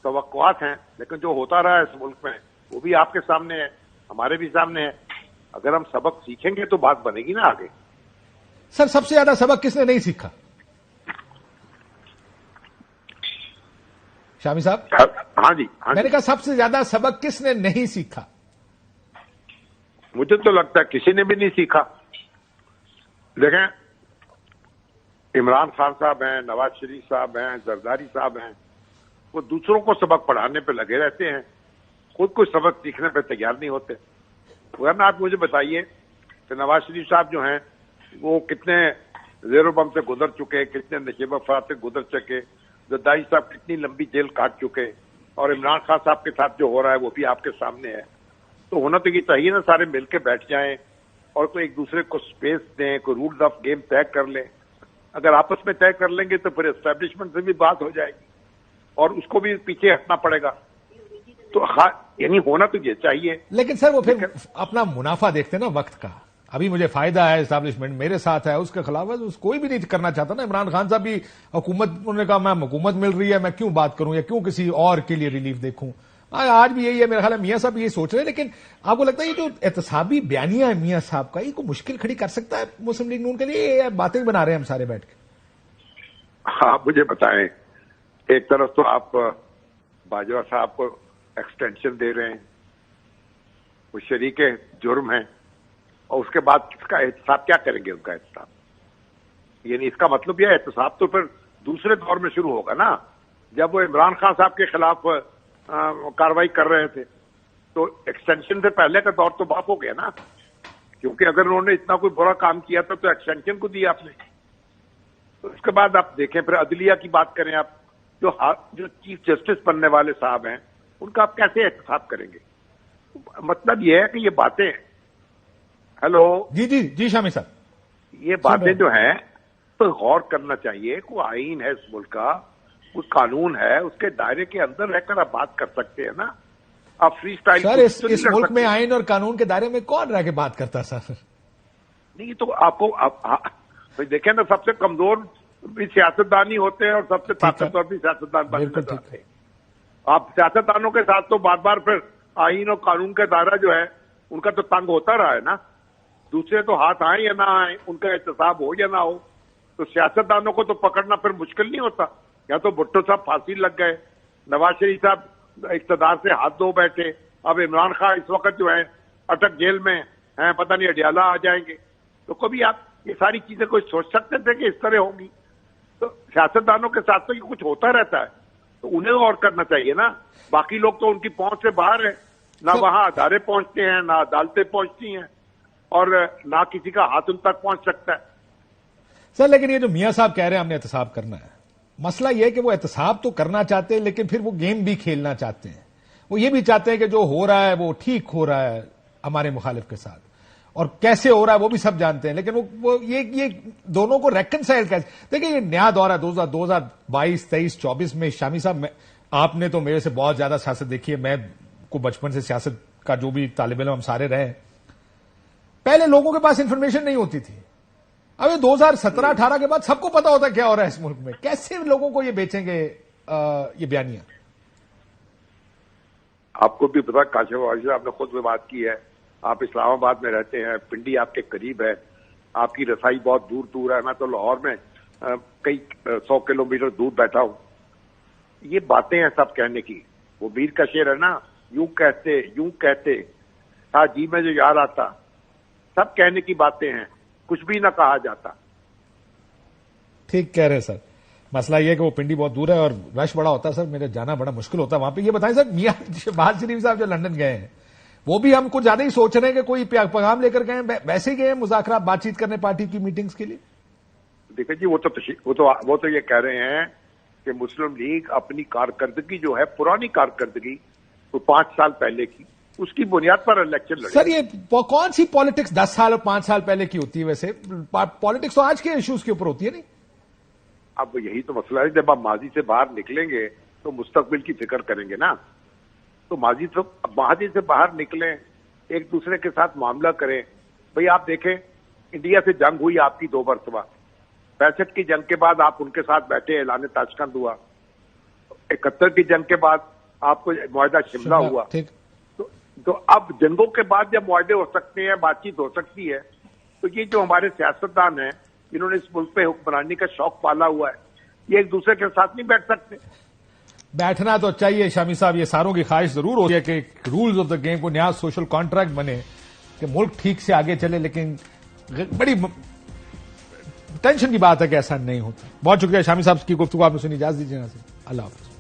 توقعات ہیں. لیکن جو ہوتا رہا ہے اس ملک میں وہ بھی آپ کے سامنے ہے، ہمارے بھی سامنے ہے. اگر ہم سبق سیکھیں گے تو بات بنے گی نا آگے. سر، سب سے زیادہ سبق کس نے نہیں سیکھا شامی صاحب؟ ہاں جی. میں نے کہا سب سے زیادہ سبق کس نے نہیں سیکھا؟ مجھے تو لگتا ہے کسی نے بھی نہیں سیکھا. دیکھیں، عمران خان صاحب ہیں، نواز شریف صاحب ہیں، زرداری صاحب ہیں، وہ دوسروں کو سبق پڑھانے پہ لگے رہتے ہیں، خود کوئی سبق سیکھنے پہ تیار نہیں ہوتے. ورنہ آپ مجھے بتائیے کہ نواز شریف صاحب جو ہیں وہ کتنے زیر و بم سے گزر چکے، کتنے نشیب افراد سے گزر چکے، زرداری صاحب کتنی لمبی جیل کاٹ چکے، اور عمران خان صاحب کے ساتھ جو ہو رہا ہے وہ بھی آپ کے سامنے ہے. تو ہونا تو یہ چاہیے نا، سارے مل کے بیٹھ جائیں اور کوئی ایک دوسرے کو سپیس دیں، کوئی رولز آف گیم طے کر لیں. اگر آپس میں طے کر لیں گے تو پھر اسٹیبلشمنٹ سے بھی بات ہو جائے گی اور اس کو بھی پیچھے ہٹنا پڑے گا. تو یعنی ہونا تو یہ چاہیے. لیکن سر وہ پھر اپنا منافع دیکھتے نا وقت کا. ابھی مجھے فائدہ ہے، اسٹیبلشمنٹ میرے ساتھ ہے، اس کے خلاف کوئی بھی نہیں کرنا چاہتا نا. عمران خان صاحب بھی حکومت، انہوں نے کہا میں حکومت مل رہی ہے، میں کیوں بات کروں یا کیوں کسی اور کے لیے ریلیف دیکھوں. آج بھی یہی ہے میرا خیال ہے. میاں صاحب یہ سوچ رہے ہیں، لیکن آپ کو لگتا ہے یہ جو احتسابی بیانیہ ہے میاں صاحب کا، یہ کوئی مشکل کھڑی کر سکتا ہے مسلم لیگ نون کے لیے؟ یہ باتیں بنا رہے ہیں ہم سارے بیٹھ کے. آپ مجھے بتائیں، ایک طرف تو آپ باجوہ صاحب کو ایکسٹینشن دے رہے ہیں، وہ شریک جرم ہیں، اور اس کے بعد اس کا احتساب کیا کریں گے؟ ان کا احتساب یعنی اس کا مطلب یہ احتساب تو پھر دوسرے دور میں شروع ہوگا نا، جب وہ عمران خان صاحب کے خلاف کارروائی کر رہے تھے. تو ایکسٹینشن سے پہلے کا دور تو معاف ہو گیا نا، کیونکہ اگر انہوں نے اتنا کوئی برا کام کیا تھا تو ایکسٹینشن کو دیا آپ نے. تو اس کے بعد آپ دیکھیں، پھر عدلیہ کی بات کریں، آپ جو چیف جسٹس بننے والے صاحب ہیں ان کا آپ کیسے احتساب کریں گے؟ مطلب یہ ہے کہ یہ باتیں، ہیلو جی شامی صاحب، یہ باتیں جو ہیں تو غور کرنا چاہیے. کوئی آئین ہے اس ملک کا، کوئی قانون ہے، اس کے دائرے کے اندر رہ کر آپ بات کر سکتے ہیں نا. آپ فری اسٹائل سر اس ملک میں آئین اور قانون کے دائرے میں کون رہ کے بات کرتا سر؟ نہیں تو آپ کو دیکھیں نا، سب سے کمزور بھی سیاستدان ہی ہوتے ہیں اور سب سے طاقتور بھی سیاستدان بنتے ہیں. آپ سیاستدانوں کے ساتھ تو بار بار پھر آئین اور قانون کا دائرہ جو ہے ان کا تو تنگ ہوتا رہا ہے نا. دوسرے تو ہاتھ آئیں یا نہ آئیں، ان کا احتساب ہو یا نہ ہو، تو سیاستدانوں کو تو پکڑنا پھر مشکل نہیں ہوتا. یا تو بھٹو صاحب پھانسی لگ گئے، نواز شریف صاحب اقتدار سے ہاتھ دھو بیٹھے، اب عمران خان اس وقت جو ہے اٹک جیل میں ہیں، پتہ نہیں اڈیالہ آ جائیں گے. تو کبھی آپ یہ ساری چیزیں کوئی سوچ سکتے تھے کہ اس طرح ہوں گی؟ تو سیاستدانوں کے ساتھ تو یہ کچھ ہوتا رہتا ہے، تو انہیں غور کرنا چاہیے نا. باقی لوگ تو ان کی پہنچ سے باہر ہیں، نہ وہاں ادارے پہنچتے ہیں، نہ عدالتیں پہنچتی ہیں. اور نہ کسی کا ہاتھ ان تک پہنچ سکتا ہے. سر لیکن یہ جو میاں صاحب کہہ رہے ہیں ہم نے احتساب کرنا ہے، مسئلہ یہ ہے کہ وہ احتساب تو کرنا چاہتے ہیں لیکن پھر وہ گیم بھی کھیلنا چاہتے ہیں. وہ یہ بھی چاہتے ہیں کہ جو ہو رہا ہے وہ ٹھیک ہو رہا ہے ہمارے مخالف کے ساتھ، اور کیسے ہو رہا ہے وہ بھی سب جانتے ہیں، لیکن وہ یہ دونوں کو ریکنسائل کیسے. دیکھیں یہ نیا دور ہے 2022 23 24 میں. شامی صاحب آپ نے تو میرے سے بہت زیادہ سیاست دیکھی ہے، میں کو بچپن سے سیاست کا جو بھی طالب علم ہم سارے رہے ہیں. پہلے لوگوں کے پاس انفارمیشن نہیں ہوتی تھی، اب یہ 2017-18 کے بعد سب کو پتا ہوتا ہے کیا ہو رہا ہے اس ملک میں. کیسے لوگوں کو یہ بیچیں گے یہ بیانیاں؟ آپ کو بھی پتا کاشف واجد آپ نے خود بھی بات کی ہے، آپ اسلام آباد میں رہتے ہیں، پنڈی آپ کے قریب ہے، آپ کی رسائی بہت دور دور ہے. میں تو لاہور میں کئی 100 کلومیٹر دور بیٹھا ہوں. یہ باتیں ہیں سب کہنے کی. وہ میر کا شعر ہے نا، یوں کہتے تھا جی میں جو یاد آتا. سب کہنے کی باتیں ہیں، کچھ بھی نہ کہا جاتا. ٹھیک کہہ رہے ہیں سر. مسئلہ یہ ہے کہ وہ پنڈی بہت دور ہے اور رش بڑا ہوتا ہے سر، میرے جانا بڑا مشکل ہوتا ہے وہاں پہ. یہ بتائیں سر میاں شہباز شریف صاحب جو لندن گئے ہیں وہ بھی ہم کچھ زیادہ ہی سوچ رہے ہیں کہ کوئی پیغام لے کر گئے ہیں، ویسے ہی گئے ہیں مذاکرات بات چیت کرنے پارٹی کی میٹنگز کے لیے؟ دیکھیں جی وہ تو یہ کہہ رہے ہیں کہ مسلم لیگ اپنی کارکردگی جو ہے پرانی کارکردگی وہ 5 سال پہلے کی اس کی بنیاد پر الیکشن لڑے. سر یہ کون سی پالیٹکس 10 سال اور 5 سال پہلے کی ہوتی ہے؟ ویسے پالیٹکس تو آج کے ایشوز کے اوپر ہوتی ہے نہیں؟ اب یہی تو مسئلہ ہے، جب آپ ماضی سے باہر نکلیں گے تو مستقبل کی فکر کریں گے نا. تو ماضی سے باہر نکلیں، ایک دوسرے کے ساتھ معاملہ کریں. بھئی آپ دیکھیں انڈیا سے جنگ ہوئی آپ کی 2 مرتبہ، 65 کی جنگ کے بعد آپ ان کے ساتھ بیٹھے، اعلان تاشکند ہوا. 71 کی جنگ کے بعد آپ کو معاہدہ شملہ ہوا. تو اب جنگوں کے بعد جب معاہدے ہو سکتے ہیں، بات چیت ہو سکتی ہے، تو یہ جو ہمارے سیاستدان ہیں جنہوں نے اس ملک پہ حکمرانی کا شوق پالا ہوا ہے، یہ ایک دوسرے کے ساتھ نہیں بیٹھ سکتے. بیٹھنا تو چاہیے شامی صاحب، یہ ساروں کی خواہش ضرور ہوتی ہے کہ رولز آف دا گیم کو نیا سوشل کانٹریکٹ بنے کہ ملک ٹھیک سے آگے چلے، لیکن بڑی ٹینشن کی بات ہے کہ ایسا نہیں ہوتا. بہت شکریہ شامی صاحب کی گفتگو آپ نے سنی. اجازت دیجیے. اللہ حافظ.